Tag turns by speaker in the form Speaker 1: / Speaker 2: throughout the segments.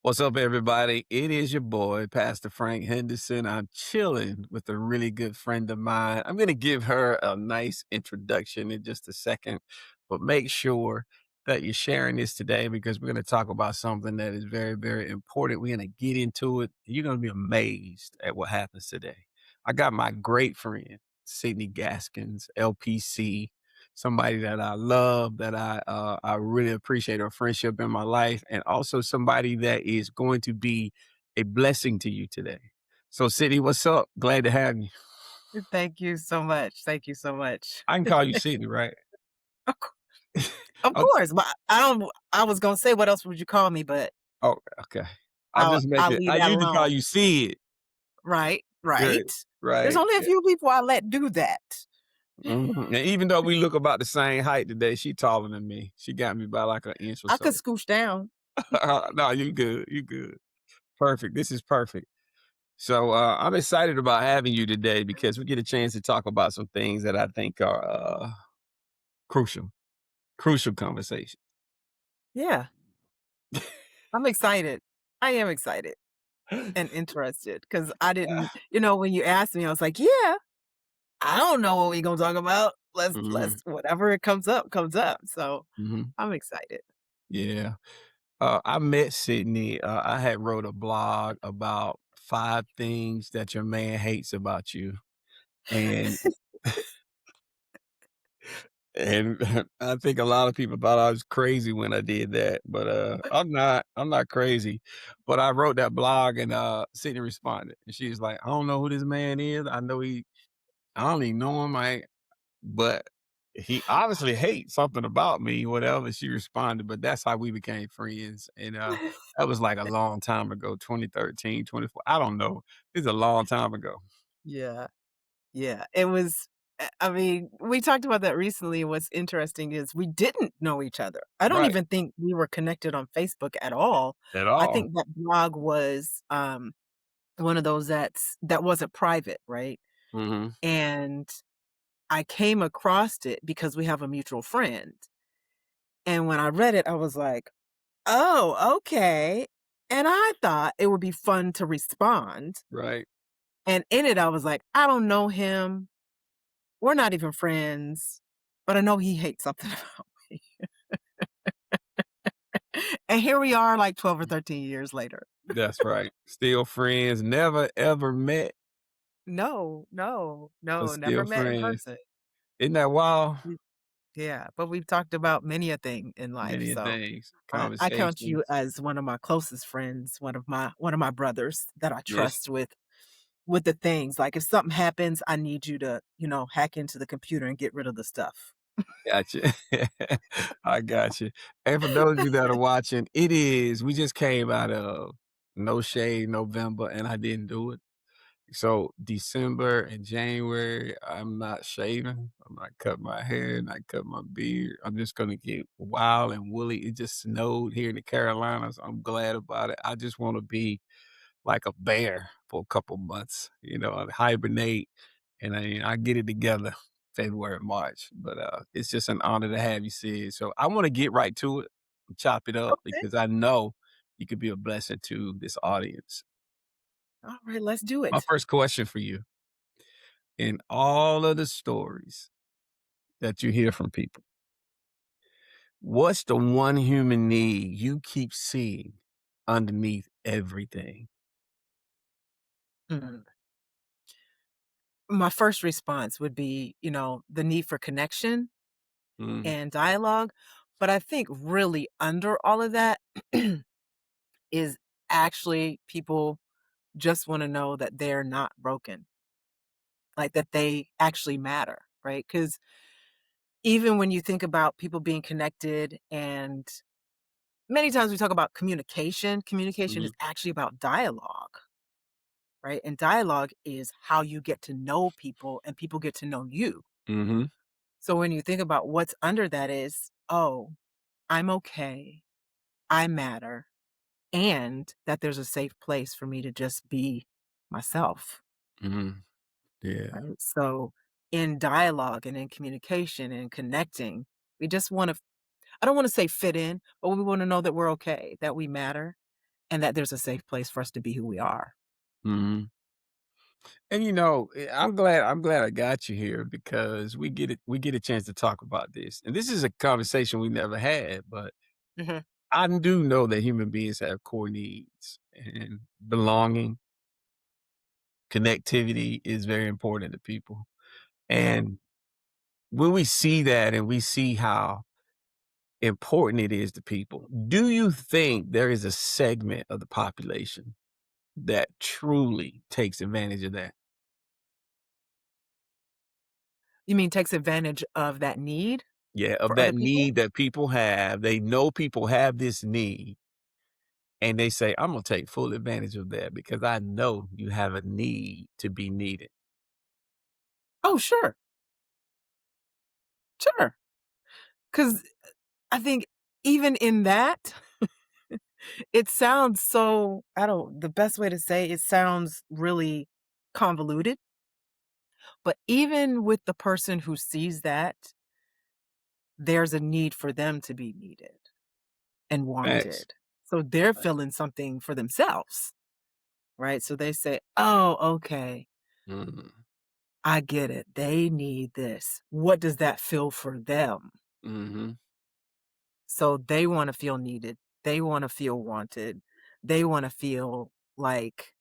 Speaker 1: What's up, everybody? It is your boy, Pastor Frank Henderson. I'm chilling with a really good friend of mine. I'm going to give her a nice introduction in just a second, but make sure that you're sharing this today because we're going to talk about something that is very, very important. We're going to get into it. You're going to be amazed at what happens today. I got my great friend, Sidney Gaskins, LPC, somebody that I love, that I really appreciate her friendship in my life, and also somebody that is going to be a blessing to you today. So, Sydney, what's up? Glad to have you.
Speaker 2: Thank you so much. Thank you so much.
Speaker 1: I can call you Sydney, right?
Speaker 2: Of cour of
Speaker 1: Oh,
Speaker 2: course, but I was gonna say what else would you call me, but
Speaker 1: oh, okay. I'm
Speaker 2: I'll
Speaker 1: just
Speaker 2: I'll
Speaker 1: making.
Speaker 2: leave
Speaker 1: I
Speaker 2: that
Speaker 1: usually call
Speaker 2: alone.
Speaker 1: you Sid.
Speaker 2: Right,
Speaker 1: Right,
Speaker 2: right. There's
Speaker 1: right.
Speaker 2: only a
Speaker 1: Yeah.
Speaker 2: few people I let do that.
Speaker 1: Mhm. And even though we look about the same height today, she taller than me. She got me by like an inch or
Speaker 2: I could
Speaker 1: so.
Speaker 2: scooch down.
Speaker 1: No, you good. You good. Perfect. This is perfect. So I'm excited about having you today because we get a chance to talk about some things that I think are crucial, crucial conversation.
Speaker 2: Yeah, I'm excited. I am excited and interested because I didn't when you asked me, I was like, "Yeah, I don't know what we gonna talk about. Let's
Speaker 1: Hmm.
Speaker 2: whatever it comes up, comes up." So,
Speaker 1: Hmm.
Speaker 2: I'm excited.
Speaker 1: Yeah. I met Sydney. I had wrote a blog about 5 things that your man hates about you, and and I think a lot of people thought I was crazy when I did that, but I'm not. I'm not crazy. But I wrote that blog, and Sydney responded, and she was like, "I don't know who this man is. I know he I don't even know him, but he obviously hates something about me," whatever she responded, but that's how we became friends, and, that was, like, a long time ago, 2013, 24. I don't know. It's a long time ago.
Speaker 2: Yeah. Yeah, it was I mean, we talked about that recently. What's interesting is we didn't know each other. I don't
Speaker 1: Right.
Speaker 2: even think we were connected on Facebook at all.
Speaker 1: At
Speaker 2: I
Speaker 1: all.
Speaker 2: think that blog was, one of those that wasn't private, right?
Speaker 1: Mhm.
Speaker 2: And I came across it because we have a mutual friend, and when I read it, I was like, "Oh, okay." And I thought it would be fun to respond,
Speaker 1: Right.
Speaker 2: and in it, I was like, "I don't know him. We're not even friends, but I know he hates something about me." And here we are like 12 or 13 years later.
Speaker 1: That's right. Still friends, never ever met,
Speaker 2: No, no,
Speaker 1: but
Speaker 2: no, never
Speaker 1: still
Speaker 2: met in
Speaker 1: friends.
Speaker 2: person.
Speaker 1: Isn't that wild?
Speaker 2: Mm, yeah, but we've talked about many a thing in life,
Speaker 1: Many a
Speaker 2: so
Speaker 1: things,
Speaker 2: I count you
Speaker 1: conversations.
Speaker 2: as one of my closest friends, one of my brothers that I
Speaker 1: Yes.
Speaker 2: trust with the things. Like if something happens, I need you to, hack into the computer and get rid of the stuff.
Speaker 1: Gotcha. I got you. And for those of you that are watching, we just came out of No Shade November, and I didn't do it. So December and January, I'm not shaving. I'm not cutting my hair, not cutting my beard. I'm just gonna get wild and woolly. It just snowed here in the Carolinas. I'm glad about it. I just want to be like a bear for a couple months, and hibernate, and I get it together February, March. But it's just an honor to have you, Sid. So I want to get right to it, chop it up
Speaker 2: Okay.
Speaker 1: because I know you could be a blessing to this audience.
Speaker 2: All right, let's do
Speaker 1: My
Speaker 2: it.
Speaker 1: first question for you: in all of the stories that you hear from people, what's the one human need you keep seeing underneath everything?
Speaker 2: Mhm. My first response would be, the need for connection
Speaker 1: Mm,
Speaker 2: and dialogue, but I think really under all of that is actually people just wanna know that they're not broken, like, that they actually matter, right? Because even when you think about people being connected and many times we talk about communication, communication
Speaker 1: mhm,
Speaker 2: is actually about dialogue, right? And dialogue is how you get to know people and people get to know you.
Speaker 1: mhm,
Speaker 2: So when you think about what's under that is, "Oh, I'm okay. I matter." And that there's a safe place for me to just be myself,
Speaker 1: mhm. Yeah.
Speaker 2: right? So in dialogue and in communication and connecting, we just want to, I don't want to say fit in, but we want to know that we're okay, that we matter. and that there's a safe place for us to be who we are.
Speaker 1: Mhm. And, I'm glad I got you here because we get a chance to talk about this. And this is a conversation we never had, but
Speaker 2: Mhm.
Speaker 1: I do know that human beings have core needs and belonging, connectivity is very important to people.
Speaker 2: Mhm.
Speaker 1: And when we see that and we see how important it is to people, do you think there is a segment of the population that truly takes advantage of that?
Speaker 2: You mean takes advantage of that need
Speaker 1: Yeah, of
Speaker 2: for other
Speaker 1: that
Speaker 2: people?
Speaker 1: need that people have. They know people have this need, and they say, "I'm gonna take full advantage of that because I know you have a need to be needed."
Speaker 2: Oh, sure, sure. Because I think even in that, it sounds so I don't the best way to say it sounds really convoluted, but even with the person who sees that, there's a need for them to be needed and
Speaker 1: Facts.
Speaker 2: wanted. So they're feeling something for themselves, right? So they say, "Oh, okay.
Speaker 1: Mhm,
Speaker 2: I get it. They need this. What does that feel for them?"
Speaker 1: mhm.
Speaker 2: So they wanna feel needed. They wanna feel wanted. They wanna feel like,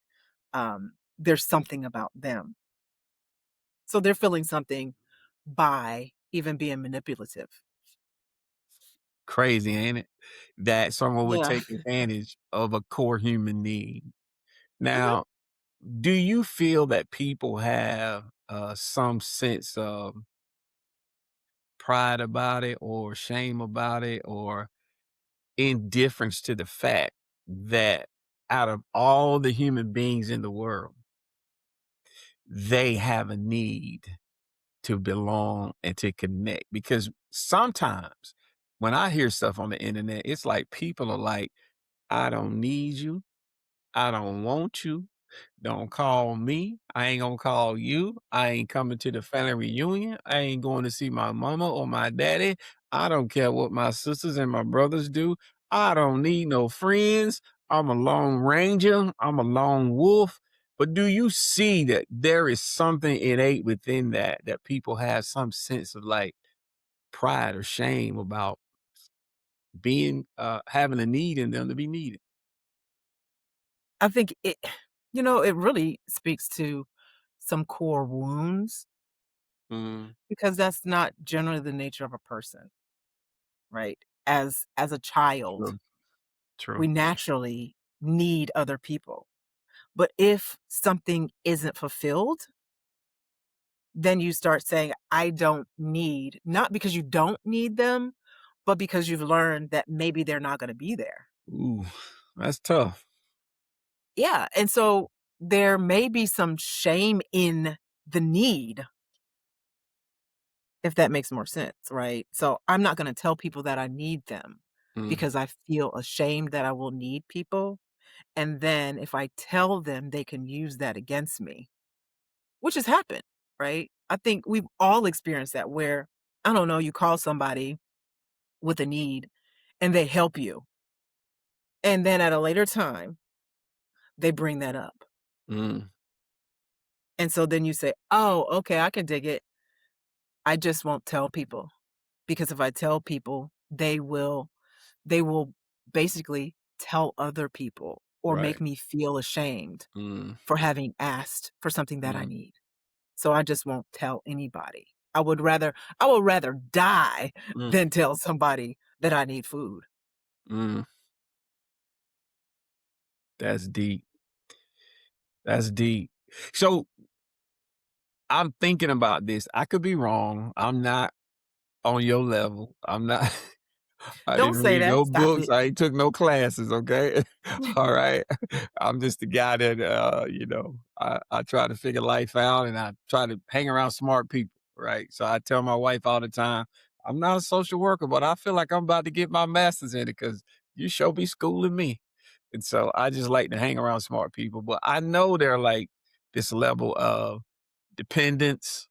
Speaker 2: there's something about them. So they're feeling something by even being manipulative.
Speaker 1: Crazy, ain't it? That someone would
Speaker 2: Yeah.
Speaker 1: take advantage of a core human need.
Speaker 2: Mhm.
Speaker 1: Now, do you feel that people have, some sense of pride about it or shame about it or indifference to the fact that out of all the human beings in the world, they have a need to belong and to connect? Because sometimes when I hear stuff on the internet, it's like people are like, I don't need you. I don't want you. Don't call me. I ain't gonna call you. I ain't coming to the family reunion. I ain't going to see my mama or my daddy. I don't care what my sisters and my brothers do. I don't need no friends. I'm a lone ranger. I'm a lone wolf. But do you see that there is something innate within that people have some sense of like pride or shame about being having a need in them to be needed?
Speaker 2: I think it really speaks to some core wounds
Speaker 1: Mm,
Speaker 2: because that's not generally the nature of a person, right? As a child,
Speaker 1: true. True.
Speaker 2: we naturally need other people. But if something isn't fulfilled, then you start saying, "I don't need," not because you don't need them, but because you've learned that maybe they're not gonna be there.
Speaker 1: Ooh, that's tough.
Speaker 2: Yeah, and so there may be some shame in the need, if that makes more sense, right? So I'm not gonna tell people that I need them
Speaker 1: Mm,
Speaker 2: because I feel ashamed that I will need people, and then if I tell them, they can use that against me, which has happened, right? I think we've all experienced that where, I don't know, you call somebody with a need and they help you, and then at a later time, they bring that up.
Speaker 1: mm,
Speaker 2: And so then you say, "Oh, okay, I can dig it. I just won't tell people because if I tell people, they will basically tell other people or make
Speaker 1: right.
Speaker 2: me feel ashamed
Speaker 1: Mm,
Speaker 2: for having asked for something that I
Speaker 1: mm,
Speaker 2: need. So I just won't tell anybody. I would rather die
Speaker 1: mm,
Speaker 2: than tell somebody that I need food."
Speaker 1: mm. That's deep. That's deep. So I'm thinking about this. I could be wrong. I'm not on your level. I'm not. I
Speaker 2: Don't
Speaker 1: didn't
Speaker 2: say
Speaker 1: read
Speaker 2: that.
Speaker 1: no
Speaker 2: Stop
Speaker 1: books.
Speaker 2: it.
Speaker 1: I ain't took no classes. Okay. All right. I'm just the guy that, I try to figure life out and I try to hang around smart people. Right. So I tell my wife all the time, I'm not a social worker, but I feel like I'm about to get my master's in it because you sure be schooling me. And so I just like to hang around smart people. But I know they're like this level of dependence,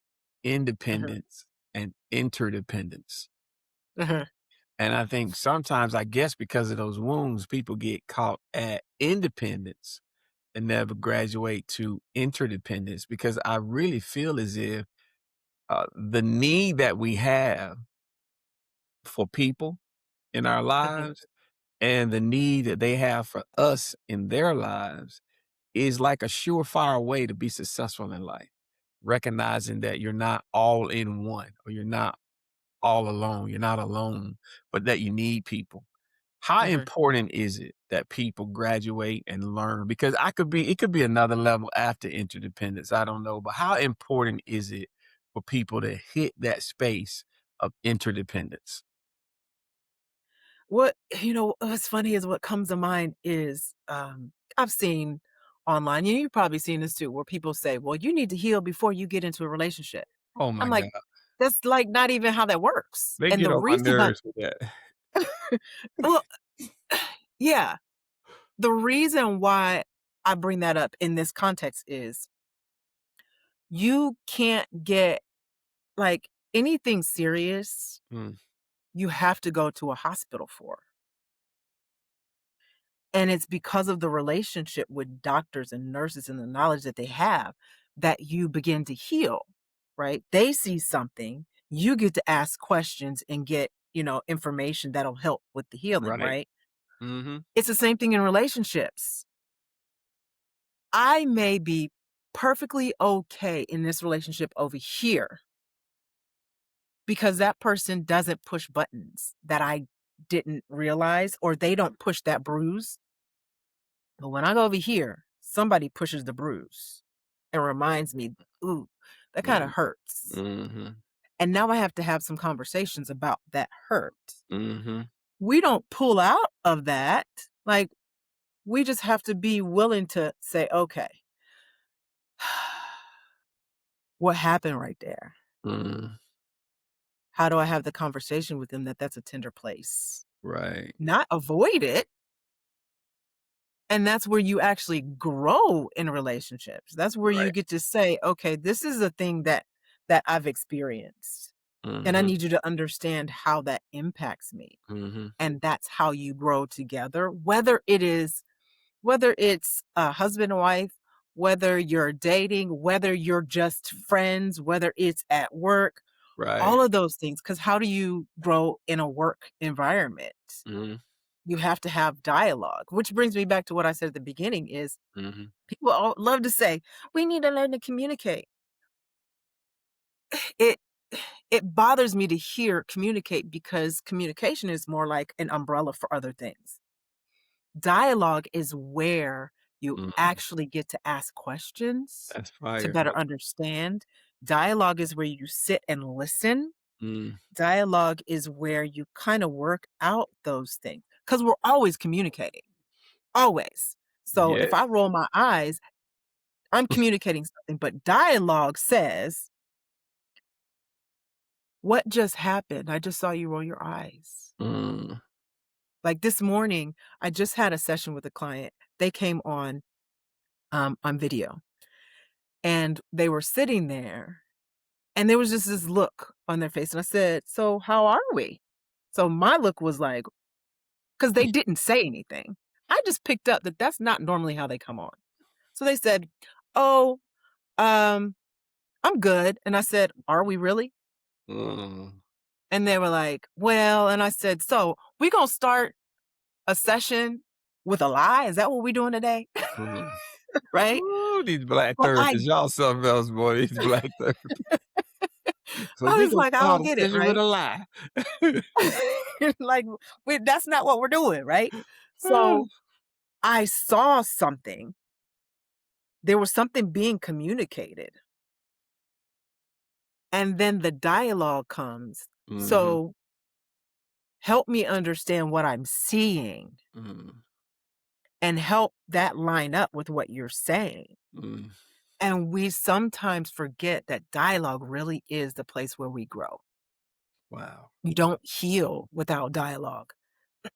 Speaker 2: Mhm,
Speaker 1: independence, and interdependence.
Speaker 2: mhm.
Speaker 1: And I think sometimes, I guess because of those wounds, people get caught at independence and never graduate to interdependence because I really feel as if the need that we have for people in our
Speaker 2: Mhm,
Speaker 1: lives and the need that they have for us in their lives is like a surefire way to be successful in life. Recognizing that you're not all in one or you're not all alone. You're not alone, but that you need people. How
Speaker 2: mhm.
Speaker 1: important is it that people graduate and learn? Because it could be another level after interdependence. I don't know. But how important is it for people to hit that space of interdependence?
Speaker 2: What's funny is what comes to mind is, I've seen online, you've probably seen this too, where people say, "Well, you need to heal before you get into a relationship."
Speaker 1: Oh
Speaker 2: I'm
Speaker 1: my
Speaker 2: like,
Speaker 1: God.
Speaker 2: "That's, like, not even how that works."
Speaker 1: They
Speaker 2: And
Speaker 1: get
Speaker 2: the
Speaker 1: on my
Speaker 2: reason I
Speaker 1: nerves with that.
Speaker 2: well, yeah, the reason why I bring that up in this context is you can't get like, anything serious,
Speaker 1: Mm,
Speaker 2: you have to go to a hospital for. And it's because of the relationship with doctors and nurses and the knowledge that they have that you begin to heal, right? They see something, you get to ask questions and get, information that'll help with the healing,
Speaker 1: right.
Speaker 2: right?
Speaker 1: Hmm.
Speaker 2: It's the same thing in relationships. I may be perfectly okay in this relationship over here because that person doesn't push buttons that I didn't realize, or they don't push that bruise. But when I go over here, somebody pushes the bruise and reminds me, ooh, that kind of hurts.
Speaker 1: Hmm.
Speaker 2: And now I have to have some conversations about that hurt.
Speaker 1: Hmm.
Speaker 2: We don't pull out of that. Like, we just have to be willing to say, okay, what happened right there?
Speaker 1: Mm,
Speaker 2: How do I have the conversation with them that that's a tender place?
Speaker 1: right.
Speaker 2: Not avoid it. And that's where you actually grow in relationships. That's where you
Speaker 1: Right.
Speaker 2: get to say, "Okay, this is a thing that I've experienced, and I
Speaker 1: Hmm.
Speaker 2: need you to understand how that impacts me."
Speaker 1: Hmm.
Speaker 2: And that's how you grow together, whether it's a husband and wife, whether you're dating, whether you're just friends, whether it's at work,
Speaker 1: Right.
Speaker 2: all of those things. Because how do you grow in a work environment?
Speaker 1: Hmm.
Speaker 2: You have to have dialogue, which brings me back to what I said at the beginning is
Speaker 1: Hmm.
Speaker 2: people love to say, "We need to learn to communicate." It it bothers me to hear communicate because communication is more like an umbrella for other things. Dialogue is where you
Speaker 1: Hmm.
Speaker 2: actually get to ask questions
Speaker 1: That's
Speaker 2: to
Speaker 1: fire.
Speaker 2: better understand. Dialogue is where you sit and listen.
Speaker 1: Mm,
Speaker 2: Dialogue is where you kind of work out those things because we're always communicating, always. So if
Speaker 1: yes.
Speaker 2: I roll my eyes, I'm communicating something, but dialogue says, "What just happened? I just saw you roll your eyes."
Speaker 1: Mm,
Speaker 2: Like this morning, I just had a session with a client. They came on video, and they were sitting there, and there was just this look on their face, and I said, "So how are we?" So my look was like, because they didn't say anything. I just picked up that that's not normally how they come on. So they said, "Oh, um, I'm good." And I said, "Are we really?"
Speaker 1: mm,
Speaker 2: And they were like, "Well," and I said, "So, we gonna start a session with a lie? Is that what we doing today?"
Speaker 1: mhm.
Speaker 2: Right?
Speaker 1: Ooh, these black
Speaker 2: But I
Speaker 1: therapists, y'all something else, boy, these black therapists. So
Speaker 2: I
Speaker 1: we
Speaker 2: was
Speaker 1: gonna
Speaker 2: like, "I
Speaker 1: start
Speaker 2: don't
Speaker 1: a
Speaker 2: get it,"
Speaker 1: session with
Speaker 2: right?
Speaker 1: a lie.
Speaker 2: Like, that's not what we're doing, right? So, I saw something. There was something being communicated, and then the dialogue comes.
Speaker 1: Mhm,
Speaker 2: So, help me understand what I'm seeing
Speaker 1: mm,
Speaker 2: and help that line up with what you're saying.
Speaker 1: mm.
Speaker 2: And we sometimes forget that dialogue really is the place where we grow.
Speaker 1: Wow.
Speaker 2: You don't heal without dialogue.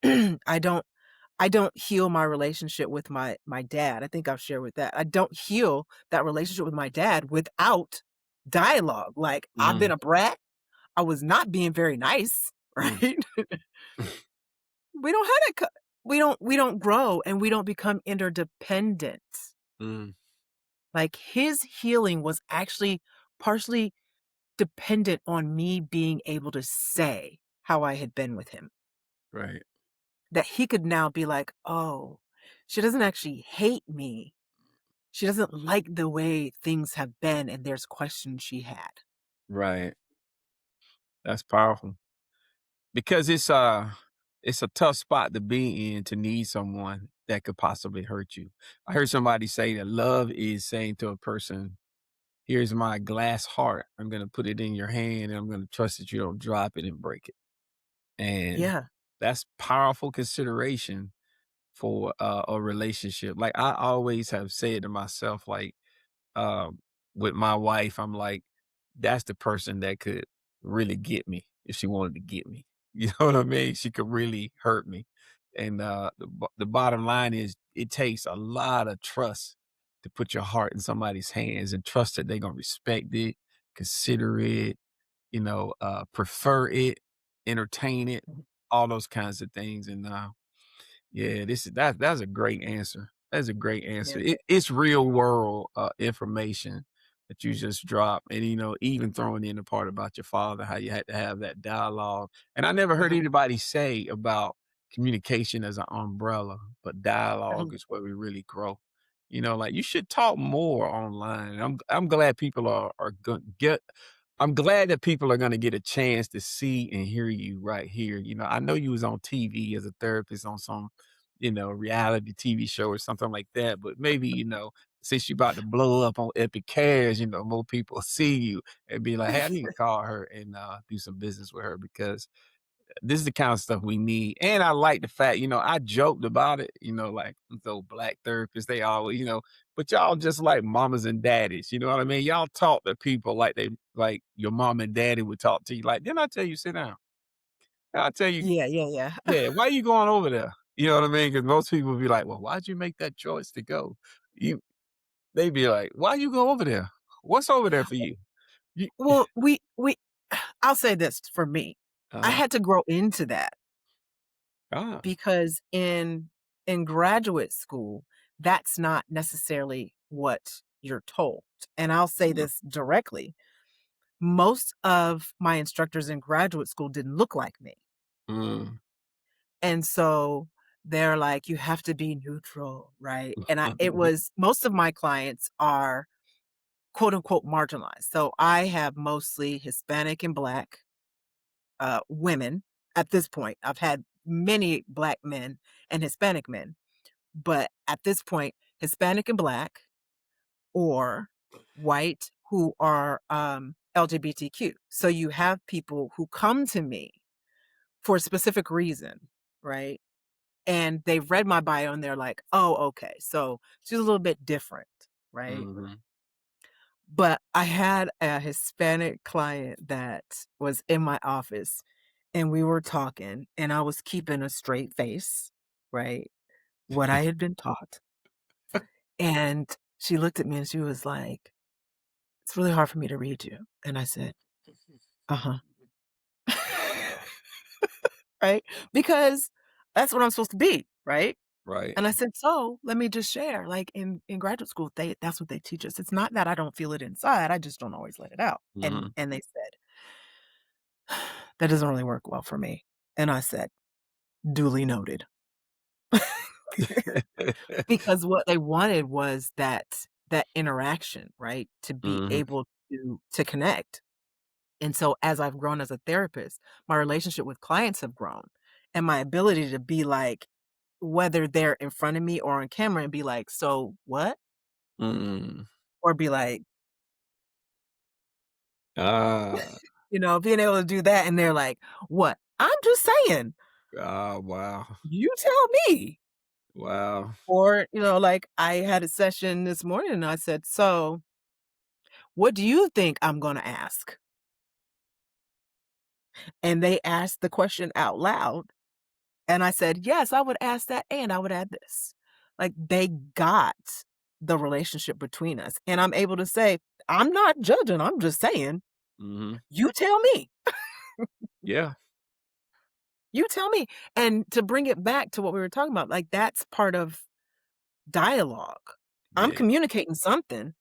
Speaker 2: I don't I don't heal my relationship with my dad. I think I've shared with that. I don't heal that relationship with my dad without dialogue. Like, I've
Speaker 1: Mm,
Speaker 2: been a brat. I was not being very nice,
Speaker 1: Mm,
Speaker 2: right? We don't have that we don't grow and we don't become interdependent.
Speaker 1: mm,
Speaker 2: Like, his healing was actually partially dependent on me being able to say how I had been with him.
Speaker 1: right,
Speaker 2: That he could now be like, "Oh, she doesn't actually hate me. She doesn't like the way things have been, and there's questions she had."
Speaker 1: right. That's powerful because it's a tough spot to be in to need someone that could possibly hurt you. I heard somebody say that love is saying to a person, "Here's my glass heart. I'm gonna put it in your hand, and I'm gonna trust that you don't drop it and break it." And
Speaker 2: Yeah.
Speaker 1: that's powerful consideration for a relationship. Like I always have said to myself, like um, with my wife, I'm like, that's the person that could really get me if she wanted to get me. You know what I mean? She could really hurt me. And the bottom line is, it takes a lot of trust to put your heart in somebody's hands and trust that they're gonna respect it, consider it, prefer it, entertain it, all those kinds of things. And yeah, that's a great answer. That's a great answer.
Speaker 2: Yeah.
Speaker 1: It's real world information that you just dropped, and even throwing in the part about your father, how you had to have that dialogue. And I never heard
Speaker 2: Mhm,
Speaker 1: anybody say about communication as an umbrella, but dialogue
Speaker 2: mhm.
Speaker 1: is where we really grow. Like you should talk more online. I'm glad people are going to get. I'm glad that people are going to get a chance to see and hear you right here. I know you was on TV as a therapist on some reality TV show or something like that. But maybe, since you about to blow up on Epic Cash, more people see you and be like, hey, I need to call her and do some business with her because this is the kind of stuff we need. And I like the fact, I joked about it, like those black therapists, they always, but y'all just like mamas and daddies, you know what I mean? Y'all talk to people like they like your mom and daddy would talk to you. Like, didn't I tell you sit down? I'll tell you,
Speaker 2: Yeah, yeah, yeah.
Speaker 1: yeah, why you going over there? You know what I mean? Because most people be like, "Well, why'd you make that choice to go?" You They be like, "Why you go over there? What's over there for you?" You
Speaker 2: Well, we I'll say this for me. I
Speaker 1: uh
Speaker 2: had to grow into that
Speaker 1: ah,
Speaker 2: because in graduate school, that's not necessarily what you're told. And I'll say
Speaker 1: mm,
Speaker 2: this directly. Most of my instructors in graduate school didn't look like me.
Speaker 1: mm.
Speaker 2: And so they're like, you have to be neutral, right? And it was most of my clients are quote unquote marginalized. So I have mostly Hispanic and Black women at this point. I've had many Black men and Hispanic men, but at this point, Hispanic and Black or white who are LGBTQ. So you have people who come to me for a specific reason, right? And they've read my bio and they're like, "Oh, okay. So she's a little bit different," right?
Speaker 1: Mhm.
Speaker 2: But I had a Hispanic client that was in my office and we were talking and I was keeping a straight face, right? What I had been taught. And she looked at me and she was like, "It's really hard for me to read you." And I said, "Uh-huh." Right? Because that's what I'm supposed to be, right?
Speaker 1: Right.
Speaker 2: And I said, "So, let me just share, like, in graduate school, that's what they teach us. It's not that I don't feel it inside, I just don't always let it out."
Speaker 1: Mhm.
Speaker 2: And they said, "That doesn't really work well for me." And I said, "Duly noted." Because what they wanted was that interaction, right? To be
Speaker 1: Mhm.
Speaker 2: able to connect. And so as I've grown as a therapist, my relationship with clients have grown, and my ability to be like, whether they're in front of me or on camera and be like, "So, what?"
Speaker 1: Mm.
Speaker 2: Or be like,
Speaker 1: Ah.
Speaker 2: being able to do that, and they're like, "What?" "I'm just saying,
Speaker 1: Ah, wow.
Speaker 2: you tell me."
Speaker 1: Wow.
Speaker 2: Or, like, I had a session this morning, and I said, "So, what do you think I'm gonna ask?" And they asked the question out loud, and I said, "Yes, I would ask that, and I would add this." Like, they got the relationship between us, and I'm able to say, "I'm not judging, I'm just saying,
Speaker 1: Mhm.
Speaker 2: you tell me."
Speaker 1: Yeah.
Speaker 2: You tell me. And to bring it back to what we were talking about, like, that's part of dialogue. I'm
Speaker 1: Yeah.
Speaker 2: communicating something,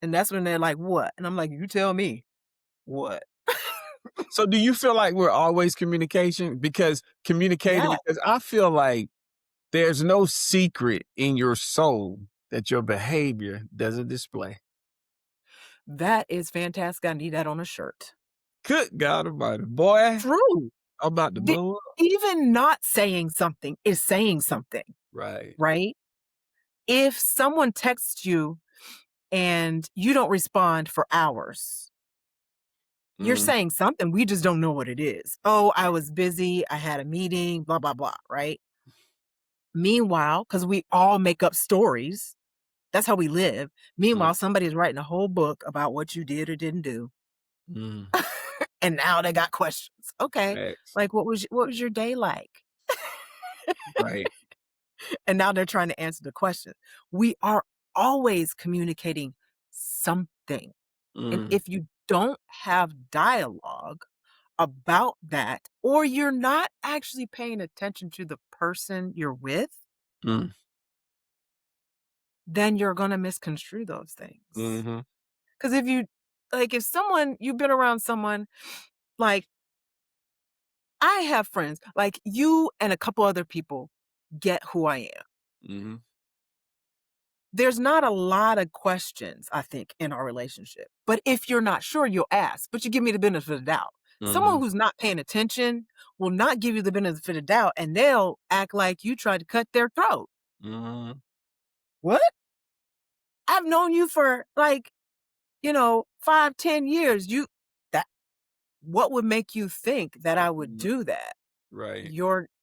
Speaker 2: and that's when they're like, "What?" And I'm like, "You tell me. What?"
Speaker 1: So do you feel like we're always communicating?
Speaker 2: Yeah,
Speaker 1: Because I feel like there's no secret in your soul that your behavior doesn't display.
Speaker 2: that is fantastic. I need that on a shirt.
Speaker 1: Good God Almighty, boy,
Speaker 2: True.
Speaker 1: I'm about to
Speaker 2: The
Speaker 1: blow up.
Speaker 2: even not saying something is saying something,
Speaker 1: Right.
Speaker 2: right? If someone texts you and you don't respond for hours, you're
Speaker 1: Mm,
Speaker 2: saying something, we just don't know what it is. "Oh, I was busy, I had a meeting, blah, blah, blah," right? Meanwhile, because we all make up stories, that's how we live.
Speaker 1: mm,
Speaker 2: Meanwhile, somebody's writing a whole book about what you did or didn't do,
Speaker 1: mm.
Speaker 2: and now they got questions. Okay,
Speaker 1: Facts.
Speaker 2: like, what was your day like?
Speaker 1: Right.
Speaker 2: And now they're trying to answer the question. We are always communicating something. And
Speaker 1: Mm,
Speaker 2: if you don't have dialogue about that, or you're not actually paying attention to the person you're with,
Speaker 1: mm,
Speaker 2: then you're going to misconstrue those things.
Speaker 1: mhm,
Speaker 2: Because if you, like, if someone, you've been around someone, like, I have friends, like you and a couple other people get who I am.
Speaker 1: mhm,
Speaker 2: There's not a lot of questions, I think, in our relationship. But if you're not sure, you'll ask, but you give me the benefit of the doubt. Someone
Speaker 1: mhm,
Speaker 2: who's not paying attention will not give you the benefit of the doubt, and they'll act like you tried to cut their throat.
Speaker 1: mhm,
Speaker 2: What? I've known you for like, 5, 10 years. That what would make you think that I would
Speaker 1: mm.
Speaker 2: do that?
Speaker 1: Right,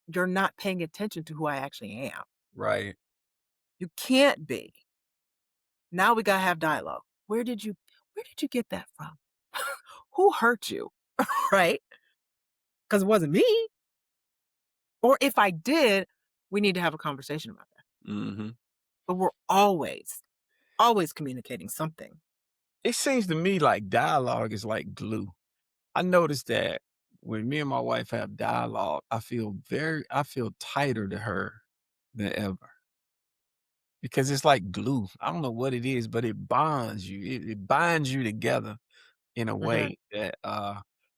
Speaker 2: You're not paying attention to who I actually am.
Speaker 1: right.
Speaker 2: You can't be. Now we gotta have dialogue. Where did you get that from? Who hurt you? Right? Because it wasn't me. Or if I did, we need to have a conversation about that.
Speaker 1: Mhm.
Speaker 2: But we're always communicating something.
Speaker 1: It seems to me like dialogue is like glue. I noticed that when me and my wife have dialogue, I feel tighter to her than ever because it's like glue. I don't know what it is, but it bonds you. It binds you together in a
Speaker 2: Mhm.
Speaker 1: way that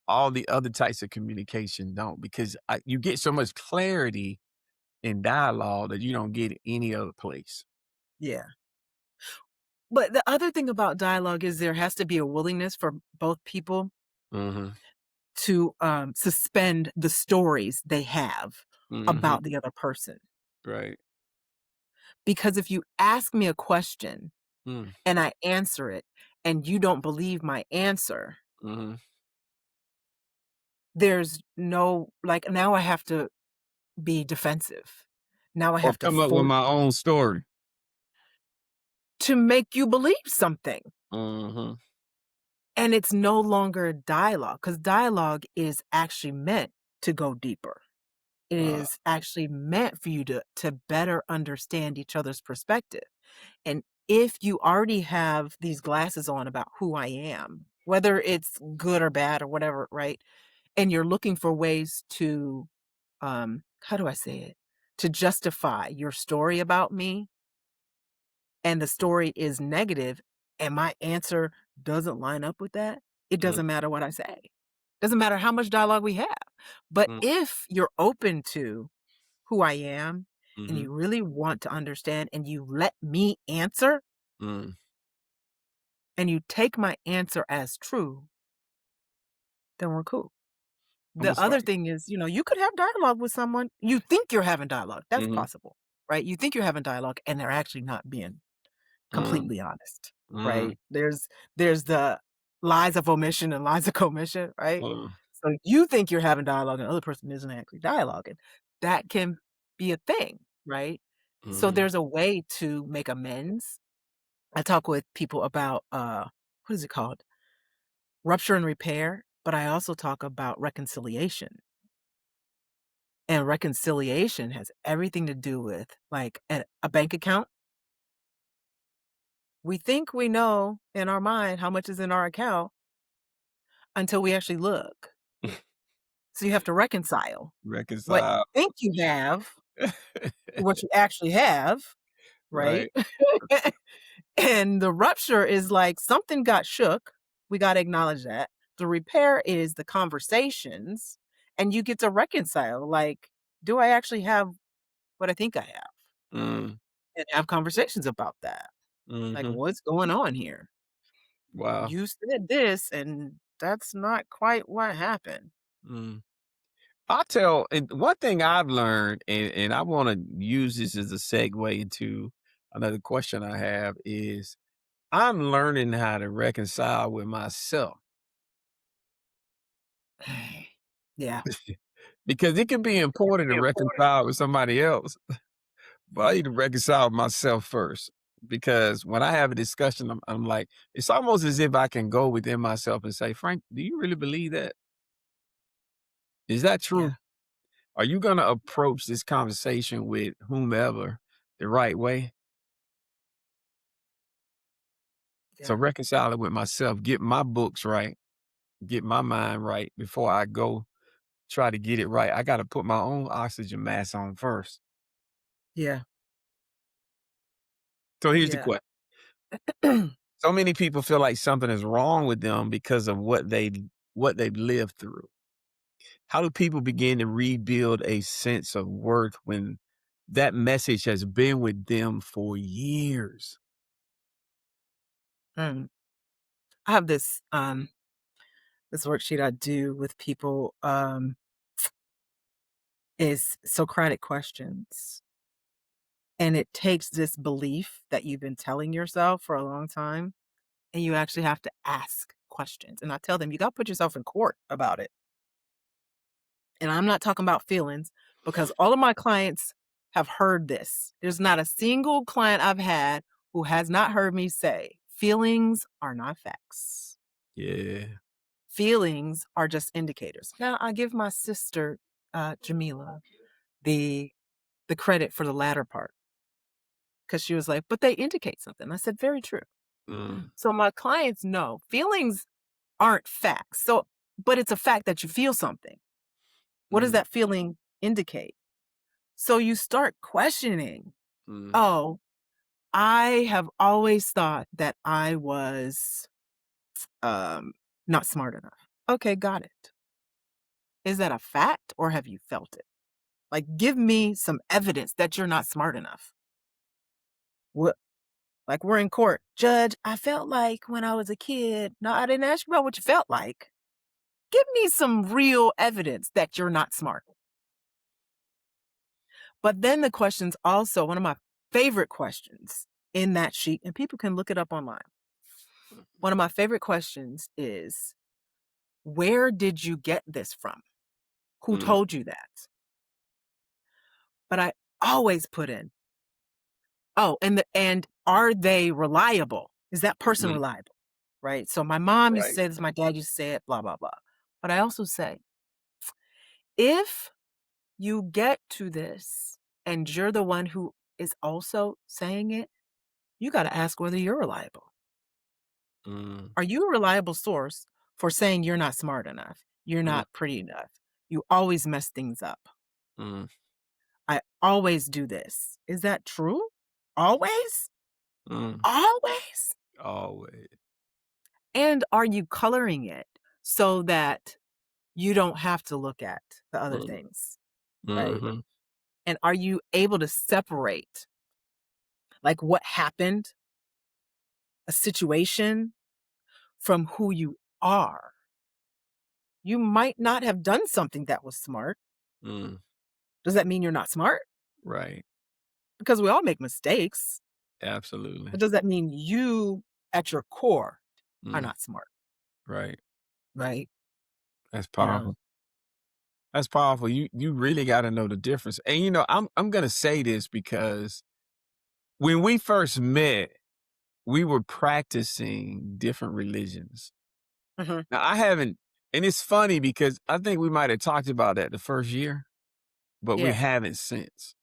Speaker 1: all the other types of communication don't because you get so much clarity in dialogue that you don't get any other place.
Speaker 2: Yeah. But the other thing about dialogue is there has to be a willingness for both people
Speaker 1: Mhm.
Speaker 2: to, suspend the stories they have
Speaker 1: Mhm.
Speaker 2: about the other person.
Speaker 1: Right.
Speaker 2: Because if you ask me a question
Speaker 1: Mm.
Speaker 2: and I answer it and you don't believe my answer,
Speaker 1: Mhm.
Speaker 2: there's no, like, now I have to be defensive. Now I
Speaker 1: Or
Speaker 2: have to
Speaker 1: come up with
Speaker 2: force
Speaker 1: my own story.
Speaker 2: to make you believe something.
Speaker 1: Mhm.
Speaker 2: And it's no longer dialogue, because dialogue is actually meant to go deeper. It
Speaker 1: Uh,
Speaker 2: is actually meant for you to better understand each other's perspective. And if you already have these glasses on about who I am, whether it's good or bad or whatever, right? And you're looking for ways to, how do I say it? To justify your story about me, and the story is negative, and my answer doesn't line up with that, it
Speaker 1: mm,
Speaker 2: doesn't matter what I say. Doesn't matter how much dialogue we have. But
Speaker 1: mm,
Speaker 2: if you're open to who I am and
Speaker 1: mhm,
Speaker 2: you really want to understand and you let me answer
Speaker 1: mm.
Speaker 2: and you take my answer as true, then we're cool. The
Speaker 1: Almost
Speaker 2: other
Speaker 1: like
Speaker 2: thing is, you could have dialogue with someone. You think you're having dialogue. That's
Speaker 1: mhm,
Speaker 2: possible, right? You think you're having dialogue and they're actually not being
Speaker 1: mm,
Speaker 2: completely honest,
Speaker 1: mm,
Speaker 2: right? There's the lies of omission and lies of commission, right?
Speaker 1: mm,
Speaker 2: So you think you're having dialogue and the other person isn't actually dialoguing. That can be a thing, right? So
Speaker 1: mhm,
Speaker 2: there's a way to make amends. I talk with people about what is it called? Rupture and repair, but I also talk about reconciliation. And reconciliation has everything to do with like a bank account. We think we know in our mind how much is in our account until we actually look. So you have to reconcile what you
Speaker 1: Reconcile.
Speaker 2: think you have to what you actually have, right?
Speaker 1: Right.
Speaker 2: And the rupture is like something got shook. We got to acknowledge that. The repair is the conversations, and you get to reconcile. Like, do I actually have what I think I have?
Speaker 1: Mm,
Speaker 2: And have conversations about that. Like,
Speaker 1: mhm.
Speaker 2: what's going on here?
Speaker 1: Wow.
Speaker 2: You said this, and that's not quite what happened.
Speaker 1: Mm. I tell and one thing I've learned, and I wanna use this as a segue into another question I have is, I'm learning how to reconcile with myself
Speaker 2: Yeah.
Speaker 1: because it can be important to reconcile with somebody else, but I need to reconcile with myself first because when I have a discussion, I'm like it's almost as if I can go within myself and say, "Frank, do you really believe that? Is that
Speaker 2: Yeah.
Speaker 1: true? Are you gonna approach this conversation with whomever the right way?" So
Speaker 2: Yeah.
Speaker 1: reconcile it with myself, get my books right, get my mind right before I go try to get it right. I gotta put my own oxygen mask on first.
Speaker 2: Yeah.
Speaker 1: So here's the
Speaker 2: Yeah.
Speaker 1: question. So many people feel like something is wrong with them because of what they've lived through. How do people begin to rebuild a sense of worth when that message has been with them for years?
Speaker 2: Mm. I have this worksheet I do with people, is Socratic questions. And it takes this belief that you've been telling yourself for a long time, and you actually have to ask questions. And I tell them, you got to put yourself in court about it. And I'm not talking about feelings because all of my clients have heard this. There's not a single client I've had who has not heard me say, feelings are not facts.
Speaker 1: Yeah.
Speaker 2: Feelings are just indicators. Now, I give my sister, Jamila, the the credit for the latter part because she was like, "But they indicate something." I said, "Very true."
Speaker 1: Mm,
Speaker 2: So my clients know feelings aren't facts. So, but it's a fact that you feel something. What does
Speaker 1: mm,
Speaker 2: that feeling indicate? So you start questioning,
Speaker 1: mm,
Speaker 2: "Oh, I have always thought that I was um not smart enough." Okay, got it. Is that a fact or have you felt it? Like, give me some evidence that you're not smart enough. What, like, we're in court. Judge, I felt like when I was a kid. No, I didn't ask you about what you felt like. Give me some real evidence that you're not smart. But then the questions also, one of my favorite questions in that sheet, and people can look it up online. One of my favorite questions is, where did you get this from? Who
Speaker 1: mm,
Speaker 2: told you that? But I always put in, oh, and are they reliable? Is that person
Speaker 1: mhm,
Speaker 2: reliable? Right? So my mom used to
Speaker 1: right.
Speaker 2: say this, my dad used to say it, blah, blah, blah. But I also say, if you get to this and you're the one who is also saying it, you got to ask whether you're reliable.
Speaker 1: Mm,
Speaker 2: Are you a reliable source for saying you're not smart enough? You're
Speaker 1: mm,
Speaker 2: not pretty enough. You always mess things up.
Speaker 1: mm,
Speaker 2: I always do this. Is that true? Always?
Speaker 1: mm.
Speaker 2: Always?
Speaker 1: Always.
Speaker 2: And are you coloring it so that you don't have to look at the other
Speaker 1: Mm,
Speaker 2: things, right?
Speaker 1: mhm,
Speaker 2: And are you able to separate like what happened, a situation, from who you are? You might not have done something that was smart.
Speaker 1: mm,
Speaker 2: Does that mean you're not smart?
Speaker 1: right.
Speaker 2: Because we all make mistakes.
Speaker 1: Absolutely.
Speaker 2: But does that mean you, at your core, are
Speaker 1: Mm,
Speaker 2: not smart,
Speaker 1: right.
Speaker 2: right?
Speaker 1: That's
Speaker 2: Yeah.
Speaker 1: powerful. That's powerful. You really gotta know the difference. And, I'm gonna say this because when we first met, we were practicing different religions.
Speaker 2: Mhm.
Speaker 1: Now, I haven't and it's funny because I think we might have talked about that the first year, but we
Speaker 2: Yeah.
Speaker 1: haven't since.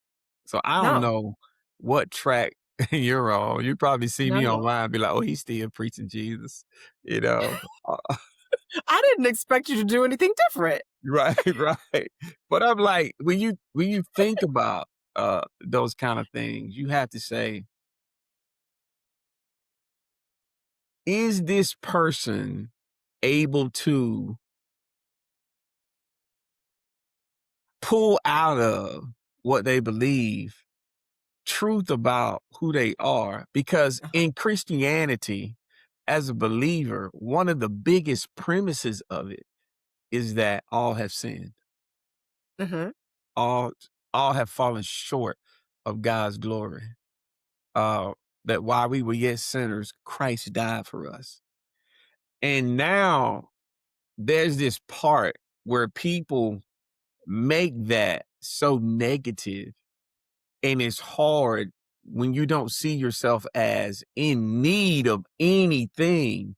Speaker 1: So I don't
Speaker 2: No,
Speaker 1: know what track you're on. You probably see me
Speaker 2: no.
Speaker 1: online and be like, "Oh, he's still preaching Jesus," you know?
Speaker 2: I didn't expect you to do anything different.
Speaker 1: Right, right. But I'm like, when you think about, those kind of things, you have to say, "Is this person able to pull out of what they believe truth about who they are?" Because
Speaker 2: Uh-huh.
Speaker 1: in Christianity, as a believer, one of the biggest premises of it is that all have sinned.
Speaker 2: Mhm.
Speaker 1: All all have fallen short of God's glory. Uh, that while we were yet sinners, Christ died for us. And now there's this part where people make that so negative, and it's hard when you don't see yourself as in need of anything,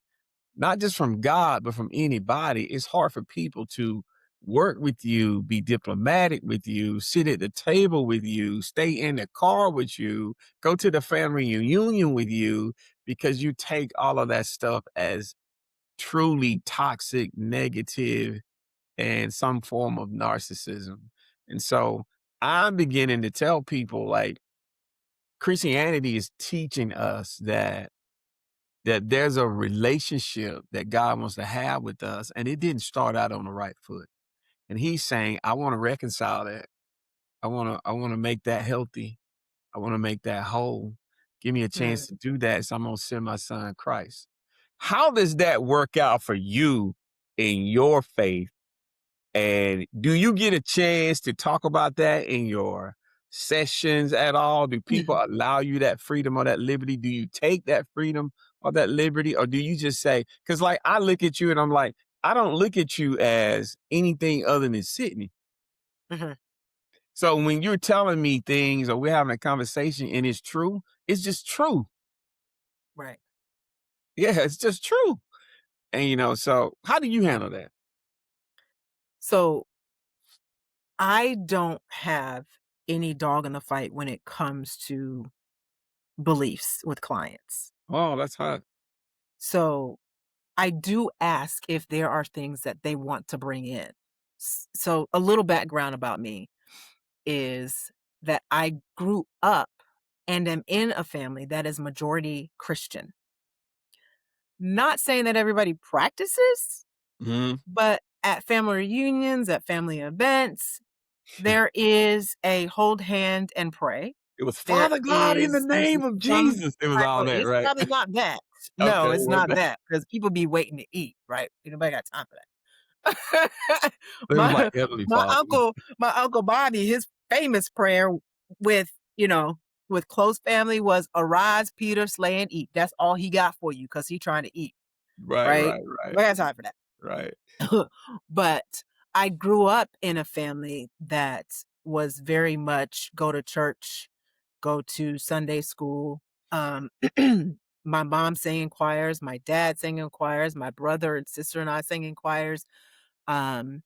Speaker 1: not just from God, but from anybody. It's hard for people to work with you, be diplomatic with you, sit at the table with you, stay in the car with you, go to the family reunion with you, because you take all of that stuff as truly toxic, negative, and some form of narcissism. And so I'm beginning to tell people, like, Christianity is teaching us that there's a relationship that God wants to have with us, and it didn't start out on the right foot. And he's saying, I want to reconcile that. I want to make that healthy. I want to make that whole. Give me a chance
Speaker 2: Mm,
Speaker 1: to do that. So I'm going to send my son Christ. How does that work out for you in your faith? And do you get a chance to talk about that in your sessions at all? Do people
Speaker 2: mhm,
Speaker 1: allow you that freedom or that liberty? Do you take that freedom or that liberty? Or do you just say, because like I look at you and I'm like, I don't look at you as anything other than Sydney.
Speaker 2: mhm.
Speaker 1: So when you're telling me things or we're having a conversation and it's true, it's just true.
Speaker 2: Right.
Speaker 1: Yeah, it's just true. And so how do you handle that?
Speaker 2: So, I don't have any dog in the fight when it comes to beliefs with clients.
Speaker 1: Oh, that's hot.
Speaker 2: So, I do ask if there are things that they want to bring in. So a little background about me is that I grew up and am in a family that is majority Christian. Not saying that everybody practices,
Speaker 1: Hmm.
Speaker 2: but at family reunions, at family events, there is a hold hand and pray.
Speaker 1: It was
Speaker 2: There
Speaker 1: Father God in the
Speaker 2: is
Speaker 1: name of
Speaker 2: some
Speaker 1: Jesus. It was
Speaker 2: type
Speaker 1: all
Speaker 2: of,
Speaker 1: that,
Speaker 2: it's
Speaker 1: right?
Speaker 2: probably not that. No,
Speaker 1: Okay,
Speaker 2: it's
Speaker 1: what
Speaker 2: not
Speaker 1: the
Speaker 2: that because people be waiting to eat, right? Ain't nobody got time for that.
Speaker 1: it was like
Speaker 2: My
Speaker 1: Heavenly
Speaker 2: my
Speaker 1: Father.
Speaker 2: uncle my uncle Bobby, his famous prayer with, with close family was, "Arise, Peter, slay and eat." That's all he got for you because he trying to eat,
Speaker 1: Right,
Speaker 2: right?
Speaker 1: right, right,
Speaker 2: We got time for that.
Speaker 1: right.
Speaker 2: But I grew up in a family that was very much go to church, go to Sunday school. Um, my mom sang in choirs, my dad sang in choirs, my brother and sister and I sang in choirs. Um,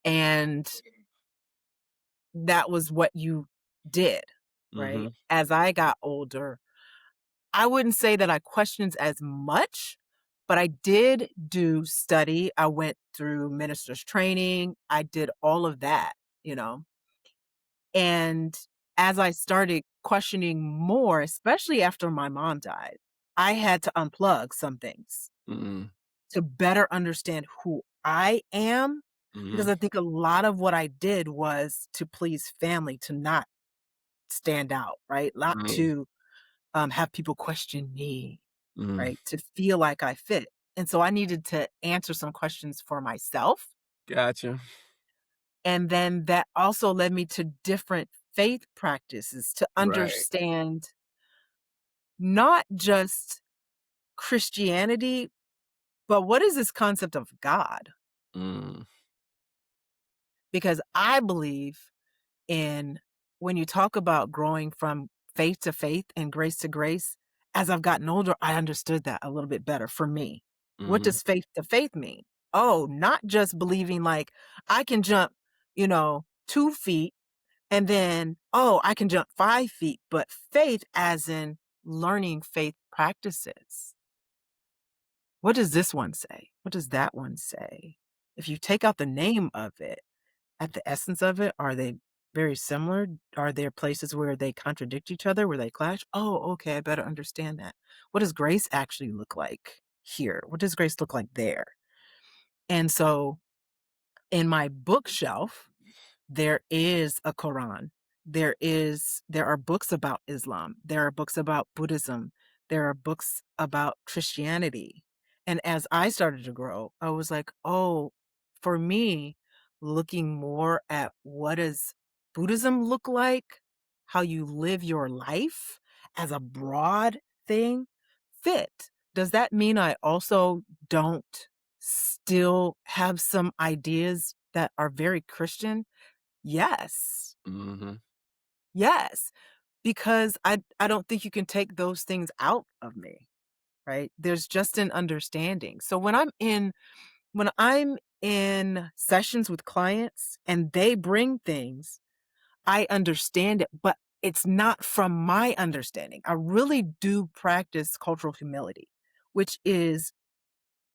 Speaker 2: and that was what you did, right?
Speaker 1: Mhm,
Speaker 2: As I got older, I wouldn't say that I questioned as much, but I did do study. I went through minister's training. I did all of that, you know. And as I started questioning more, especially after my mom died, I had to unplug some things
Speaker 1: mhm,
Speaker 2: to better understand who I am. Because
Speaker 1: mhm.
Speaker 2: I think a lot of what I did was to please family, to not stand out, right? Not
Speaker 1: Mm,
Speaker 2: to have people question me,
Speaker 1: mm.
Speaker 2: right? To feel like I fit. And so I needed to answer some questions for myself.
Speaker 1: Gotcha.
Speaker 2: And then that also led me to different faith practices to
Speaker 1: Right.
Speaker 2: understand not just Christianity, but what is this concept of God?
Speaker 1: Mm,
Speaker 2: Because I believe in when you talk about growing from faith to faith and grace to grace, as I've gotten older, I understood that a little bit better for me. What
Speaker 1: mhm.
Speaker 2: does faith to faith mean? Oh, not just believing like I can jump, 2 feet and then, oh, I can jump 5 feet, but faith as in learning faith practices. What does this one say? What does that one say? If you take out the name of it, at the essence of it, are they very similar? Are there places where they contradict each other, where they clash? Oh, okay, I better understand that. What does grace actually look like here? What does grace look like there? And so in my bookshelf, there is a Quran. There are books about Islam. There are books about Buddhism. There are books about Christianity. And as I started to grow, I was like, "Oh, for me, looking more at what does Buddhism look like, how you live your life as a broad thing fit. Does that mean I also don't still have some ideas that are very Christian? Yes.
Speaker 1: Mhm.
Speaker 2: Yes, because I don't think you can take those things out of me, right? There's just an understanding. So when I'm in sessions with clients and they bring things, I understand it, but it's not from my understanding. I really do practice cultural humility, which is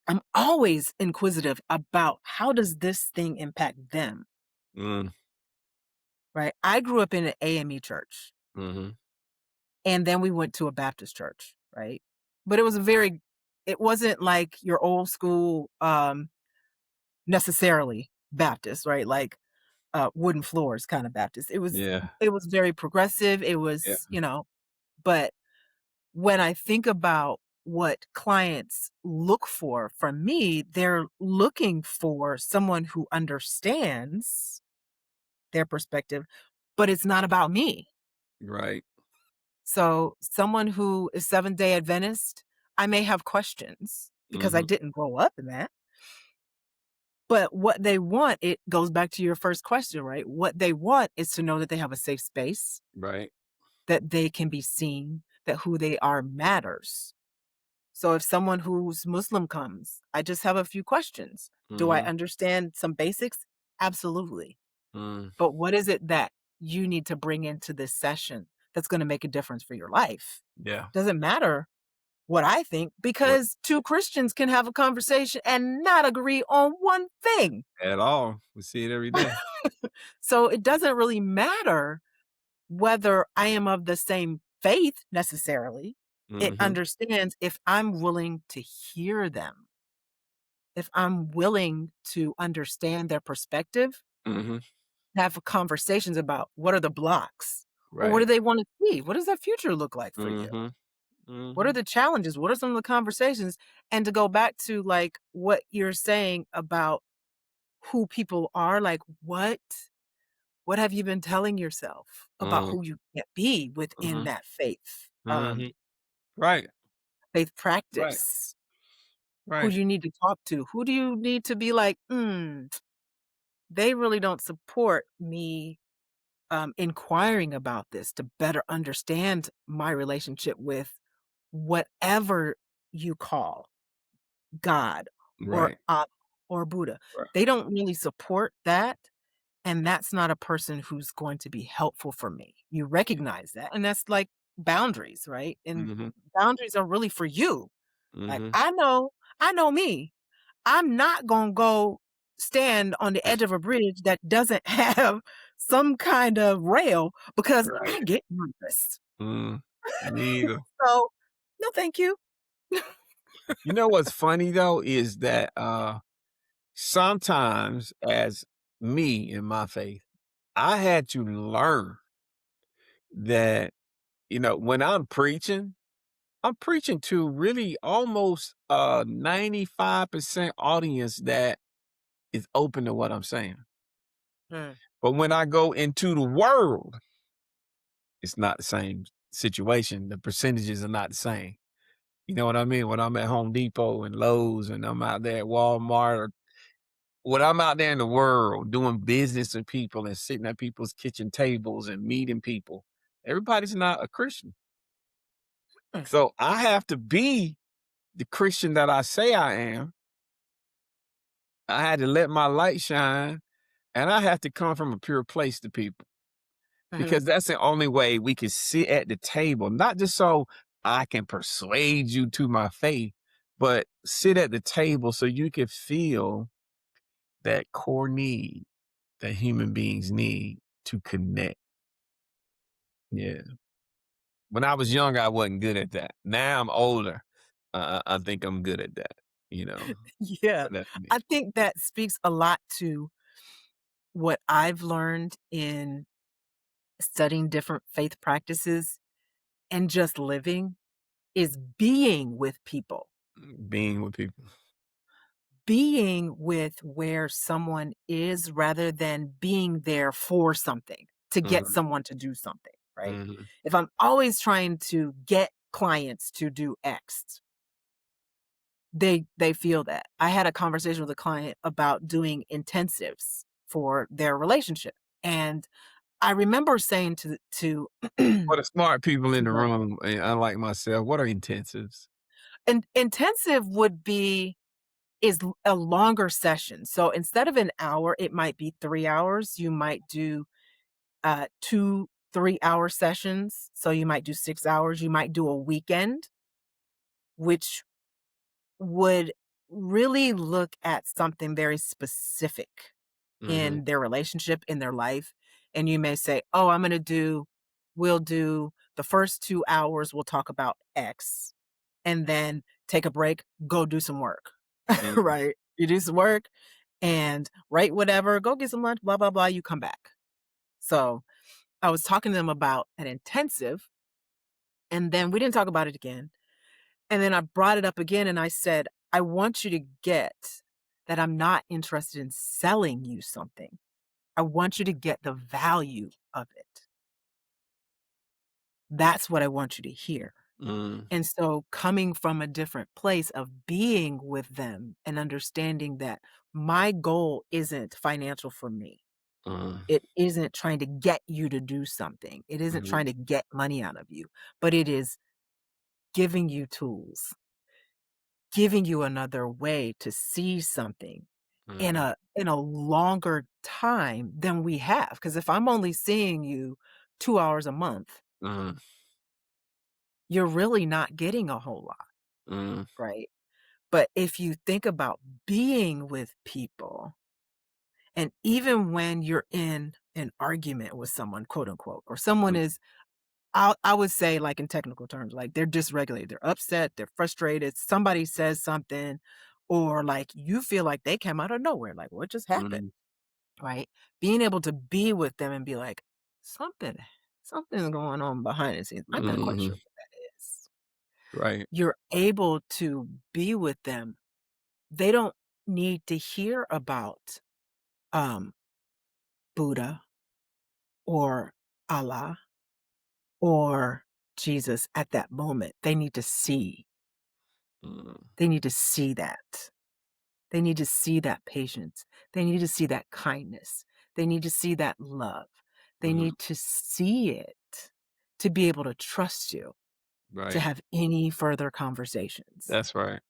Speaker 2: I'm always inquisitive about how does this thing impact them,
Speaker 1: Mm.
Speaker 2: right? I grew up in an AME church.
Speaker 1: Mhm.
Speaker 2: And then we went to a Baptist church, right? But it wasn't like your old school, necessarily Baptist, right? Like, wooden floors kind of Baptist.
Speaker 1: Yeah.
Speaker 2: It was very progressive. It
Speaker 1: Yeah.
Speaker 2: was, but when I think about what clients look for from me, they're looking for someone who understands their perspective, but it's not about me.
Speaker 1: Right.
Speaker 2: So, someone who is Seventh-day Adventist, I may have questions because I
Speaker 1: Mhm.
Speaker 2: didn't grow up in that. But what they want, it goes back to your first question, right? What they want is to know that they have a safe space,
Speaker 1: Right.
Speaker 2: that they can be seen, that who they are matters. So, if someone who's Muslim comes, I just have a few questions. Do I
Speaker 1: Mhm.
Speaker 2: understand some basics? Absolutely.
Speaker 1: Mm.
Speaker 2: But what is it that you need to bring into this session that's going to make a difference for your life?
Speaker 1: Yeah.
Speaker 2: Doesn't matter what I think,
Speaker 1: What
Speaker 2: because 2 Christians can have a conversation and not agree on one thing.
Speaker 1: at all. We see it every day.
Speaker 2: So it doesn't really matter whether I am of the same faith necessarily. It
Speaker 1: Mhm.
Speaker 2: understands if I'm willing to hear them, if I'm willing to understand their perspective,
Speaker 1: Mhm.
Speaker 2: have conversations about what are the blocks or what do
Speaker 1: Right.
Speaker 2: they want to see? What does that future look like for you?
Speaker 1: Mhm.
Speaker 2: What are
Speaker 1: Mhm.
Speaker 2: the challenges? What are some of the conversations? And to go back to like what you're saying about who people are, like what have you been telling yourself about
Speaker 1: Mm.
Speaker 2: who you can be within
Speaker 1: Mhm.
Speaker 2: that faith,
Speaker 1: Mhm. Right.
Speaker 2: faith
Speaker 1: Right.
Speaker 2: practice? Who
Speaker 1: Right.
Speaker 2: do you need to talk to? Who do you need to be like, they really don't support me inquiring about this to better understand my relationship with whatever you call God or
Speaker 1: Right.
Speaker 2: Or Buddha.
Speaker 1: Right.
Speaker 2: They don't really support that, and that's not a person who's going to be helpful for me. You recognize that, and that's like boundaries, right? And
Speaker 1: Mhm.
Speaker 2: boundaries are really for you. Like,
Speaker 1: Mhm.
Speaker 2: I know me. I'm not gonna go stand on the edge of a bridge that doesn't have some kind of rail because
Speaker 1: Right.
Speaker 2: I get nervous.
Speaker 1: Mm. Me either.
Speaker 2: So, no, thank you.
Speaker 1: You know what's funny though is that, sometimes as me in my faith, I had to learn that, when I'm preaching to really almost a 95% audience that is open to what I'm saying.
Speaker 2: Mm,
Speaker 1: But when I go into the world, it's not the same situation. The percentages are not the same. You know what I mean? When I'm at Home Depot and Lowe's and I'm out there at Walmart or when I'm out there in the world doing business with people and sitting at people's kitchen tables and meeting people, everybody's not a Christian.
Speaker 2: mm,
Speaker 1: So I have to be the Christian that I say I am. I had to let my light shine and I have to come from a pure place to people
Speaker 2: mhm,
Speaker 1: because that's the only way we can sit at the table, not just so I can persuade you to my faith, but sit at the table so you can feel that core need that human beings need to connect. Yeah. When I was younger, I wasn't good at that. Now I'm older. I think I'm good at that, you know.
Speaker 2: Yeah.
Speaker 1: So that's me.
Speaker 2: I think that speaks a lot to what I've learned in studying different faith practices and just living is being with people.
Speaker 1: Being with people.
Speaker 2: Being with where someone is rather than being there for something, to get
Speaker 1: Mhm,
Speaker 2: someone to do something, right?
Speaker 1: mhm.
Speaker 2: If I'm always trying to get clients to do X, they feel that. I had a conversation with a client about doing intensives for their relationship, and I remember saying to
Speaker 1: For the smart people in the
Speaker 2: them,
Speaker 1: room, unlike myself, what are intensives?
Speaker 2: and intensive would be is a longer session. So instead of an hour, it might be 3 hours. You might do, 2 3-hour sessions. So you might do 6 hours. You might do a weekend, which would really look at something very specific
Speaker 1: Mhm,
Speaker 2: in their relationship, in their life. And you may say, "Oh, we'll do the first 2 hours, we'll talk about X, and then take a break, go do some work."
Speaker 1: mhm,
Speaker 2: Right? You do some work and write whatever, go get some lunch, blah, blah, blah, you come back. So, I was talking to them about an intensive, and then we didn't talk about it again. And then I brought it up again and I said, "I want you to get that I'm not interested in selling you something. I want you to get the value of it. That's what I want you to hear."
Speaker 1: mm,
Speaker 2: And so coming from a different place of being with them and understanding that my goal isn't financial for me.
Speaker 1: mm,
Speaker 2: It isn't trying to get you to do something. It isn't
Speaker 1: mhm,
Speaker 2: trying to get money out of you, but it is giving you tools, giving you another way to see something
Speaker 1: mhm,
Speaker 2: in a longer time than we have. Because if I'm only seeing you 2 hours a month,
Speaker 1: mhm,
Speaker 2: you're really not getting a whole lot,
Speaker 1: mhm,
Speaker 2: right? But if you think about being with people, and even when you're in an argument with someone, quote unquote, or someone
Speaker 1: mm,
Speaker 2: is, I would say, like in technical terms, like they're dysregulated, they're upset, they're frustrated, somebody says something, or like you feel like they came out of nowhere, like what just happened,
Speaker 1: mhm,
Speaker 2: right? Being able to be with them and be like, something, something's going on behind the scenes. I'm not quite sure
Speaker 1: mhm.
Speaker 2: what that is.
Speaker 1: Right.
Speaker 2: You're able to be with them. They don't need to hear about um Buddha or Allah or Jesus at that moment. They need to see.
Speaker 1: Mm,
Speaker 2: They need to see that. They need to see that patience. They need to see that kindness. They need to see that love. They
Speaker 1: mhm.
Speaker 2: need to see it to be able to trust you to
Speaker 1: Right.
Speaker 2: have any further conversations.
Speaker 1: That's right.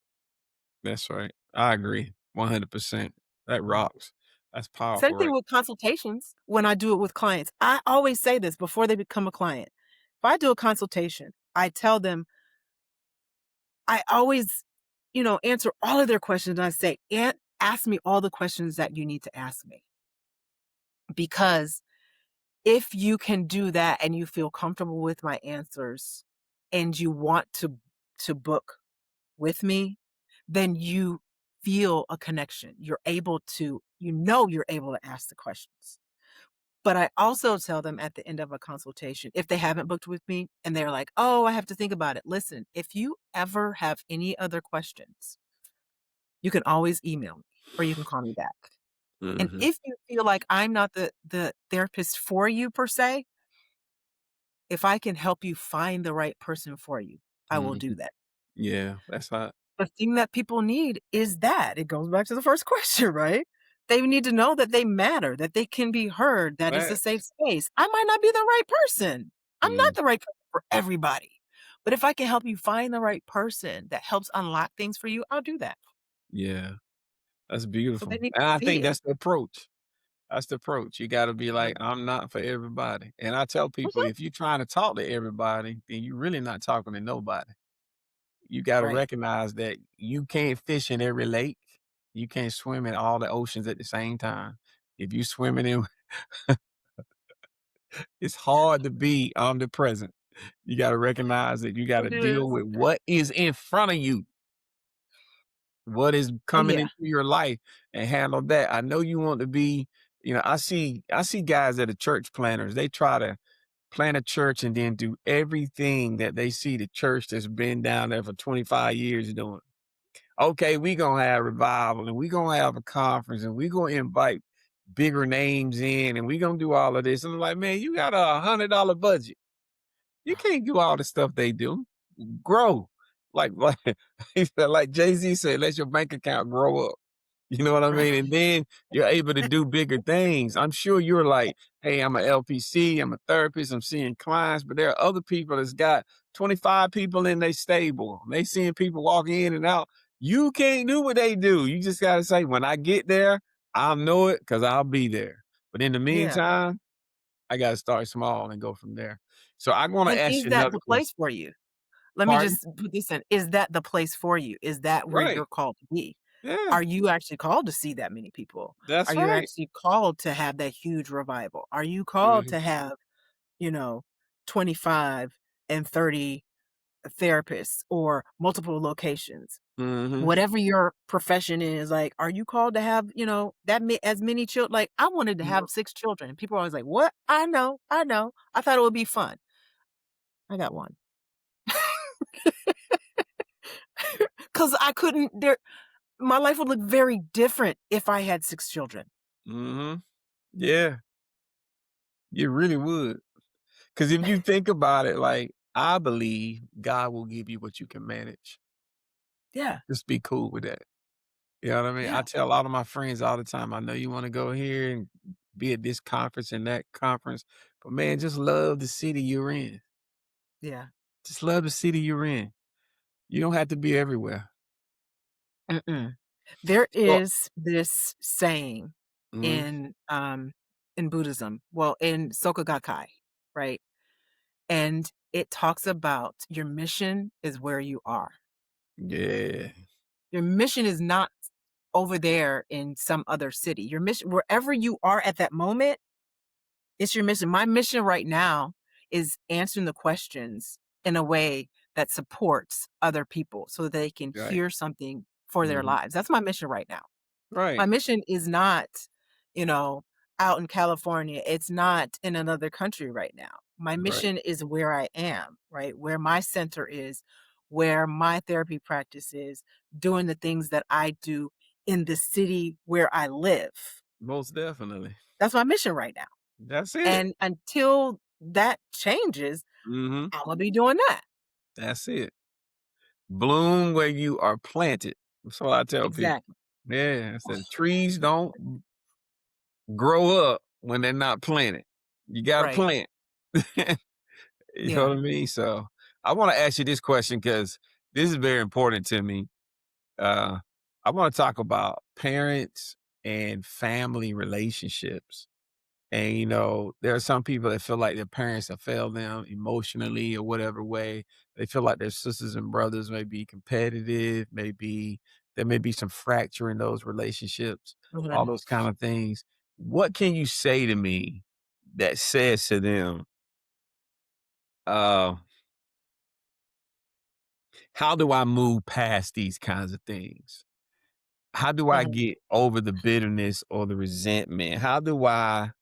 Speaker 1: That's right. I agree 100%. That
Speaker 2: Mhm.
Speaker 1: rocks. That's powerful,
Speaker 2: Same
Speaker 1: right?
Speaker 2: thing with consultations when I do it with clients. I always say this before they become a client. If I do a consultation, I tell them, I always, answer all of their questions, and I say, "And ask me all the questions that you need to ask me." Because if you can do that and you feel comfortable with my answers and you want to book with me, then you feel a connection. You're able to ask the questions. But I also tell them at the end of a consultation, if they haven't booked with me and they're like, "Oh, I have to think about it." Listen, if you ever have any other questions, you can always email me or you can call me back. And
Speaker 1: Mhm,
Speaker 2: if you feel like I'm not the therapist for you per se, if I can help you find the right person for you, I will do
Speaker 1: mhm.
Speaker 2: that.
Speaker 1: Yeah, that's hot.
Speaker 2: The thing that people need is that. It goes back to the first question, right? They need to know that they matter, that they can be heard, that it's a safe
Speaker 1: Facts.
Speaker 2: space. I might not be the right person. I'm
Speaker 1: Mm,
Speaker 2: not the right person for everybody. But if I can help you find the right person that helps unlock things for you, I'll do that.
Speaker 1: yeah, that's
Speaker 2: So they
Speaker 1: beautiful.
Speaker 2: need
Speaker 1: And
Speaker 2: to
Speaker 1: I
Speaker 2: see
Speaker 1: think
Speaker 2: it.
Speaker 1: that's the approach. That's the approach. You gotta be like,
Speaker 2: Mhm.
Speaker 1: "I'm not for everybody." And I tell people,
Speaker 2: Mhm.
Speaker 1: if you're trying to talk to everybody, then you're really not talking to nobody. You gotta
Speaker 2: right.
Speaker 1: recognize that you can't fish in every lake. You can't swim in all the oceans at the same time. If you swimming in it's hard to be omnipresent. You gotta recognize that you gotta
Speaker 2: It
Speaker 1: deal
Speaker 2: is.
Speaker 1: with what is in front of you, what is
Speaker 2: Oh,
Speaker 1: coming
Speaker 2: yeah.
Speaker 1: into your life and handle that. I know you want to be, I see guys that are church planners. They try to plant a church and then do everything that they see the church that's been down there for 25 years doing. Okay, we gonna have revival and we gonna have a conference and we gonna invite bigger names in and we gonna do all of this. And I'm like, man, you got $100 budget. You can't do all the stuff they do. Grow. Like he said, like Jay-Z said, let your bank account grow up. You know what I mean? And then you're able to do bigger things. I'm sure you're like, hey, I'm a LPC, I'm a therapist, I'm seeing clients, but there are other people that's got 25 people in their stable. They seeing people walk in and out. You can't do what they do. You just gotta say, when I get there, I'll know it because I'll be there. But in the
Speaker 2: Yeah.
Speaker 1: meantime, I gotta start small and go from there. So I want to
Speaker 2: And
Speaker 1: ask
Speaker 2: is
Speaker 1: you
Speaker 2: that
Speaker 1: another
Speaker 2: the place
Speaker 1: question.
Speaker 2: for you? Let me
Speaker 1: Pardon?
Speaker 2: just put this in. Is that the place for you? Is that where
Speaker 1: Right.
Speaker 2: you're called to be?
Speaker 1: Yeah.
Speaker 2: Are you actually called to see that many people? Are
Speaker 1: That's
Speaker 2: you
Speaker 1: right.
Speaker 2: actually called to have that huge revival? Are you called
Speaker 1: Mhm.
Speaker 2: to have, you know, 25 and 30 therapists or multiple locations?
Speaker 1: Mhm.
Speaker 2: Whatever your profession is, like, are you called to have, as many children? Like, I wanted to
Speaker 1: Mhm.
Speaker 2: have 6 children, and people are always like, "What? I know, I know. I thought it would be fun." I got 1. 'Cause I couldn't there my life would look very different if I had 6 children.
Speaker 1: Mhm. Yeah, you really would. Because if you think about it, like, I believe God will give you what you can manage.
Speaker 2: Yeah,
Speaker 1: Just be cool with that. You know what I mean?
Speaker 2: yeah,
Speaker 1: I tell a lot of my friends all the time, I know you wanna go here and be at this conference and that conference, but man, just love the city you're in.
Speaker 2: yeah.
Speaker 1: Just love the city you're in. You don't have to be everywhere.
Speaker 2: Mm-mm. There
Speaker 1: So
Speaker 2: is this saying
Speaker 1: mhm.
Speaker 2: in Buddhism, well, in Soka Gakkai, right? And it talks about your mission is where you are.
Speaker 1: Yeah.
Speaker 2: Your mission is not over there in some other city. Your mission wherever you are at that moment, it's your mission. My mission right now is answering the questions in a way that supports other people so that they can
Speaker 1: Right.
Speaker 2: hear something for their
Speaker 1: Mhm.
Speaker 2: lives. That's my mission right now. My
Speaker 1: Right.
Speaker 2: mission is not, you know, out in California. It's not in another country right now. My
Speaker 1: Right.
Speaker 2: mission is where I am, right? Where my center is, where my therapy practice is, doing the things that I do in the city where I live.
Speaker 1: Most definitely.
Speaker 2: That's my mission right now.
Speaker 1: That's it.
Speaker 2: And until that changes,
Speaker 1: Mhm.
Speaker 2: Imma be doing that.
Speaker 1: That's it. Bloom where you are planted. That's what I tell people.
Speaker 2: Exactly.
Speaker 1: Yeah, I said trees don't grow up when they're not planted. You gotta
Speaker 2: Right.
Speaker 1: plant. You know
Speaker 2: Yeah.
Speaker 1: what I mean? So, I wanna ask you this question because this is very important to me. Uh, I wanna talk about parents and family relationships. And, there are some people that feel like their parents have failed them emotionally or whatever way. They feel like their sisters and brothers may be competitive, maybe there may be some fracture in those relationships, all
Speaker 2: Mhm.
Speaker 1: those kind of things. What can you say to me that says to them, uh, how do I move past these kinds of things? How do I
Speaker 2: Mhm.
Speaker 1: get over the bitterness or the resentment? How do I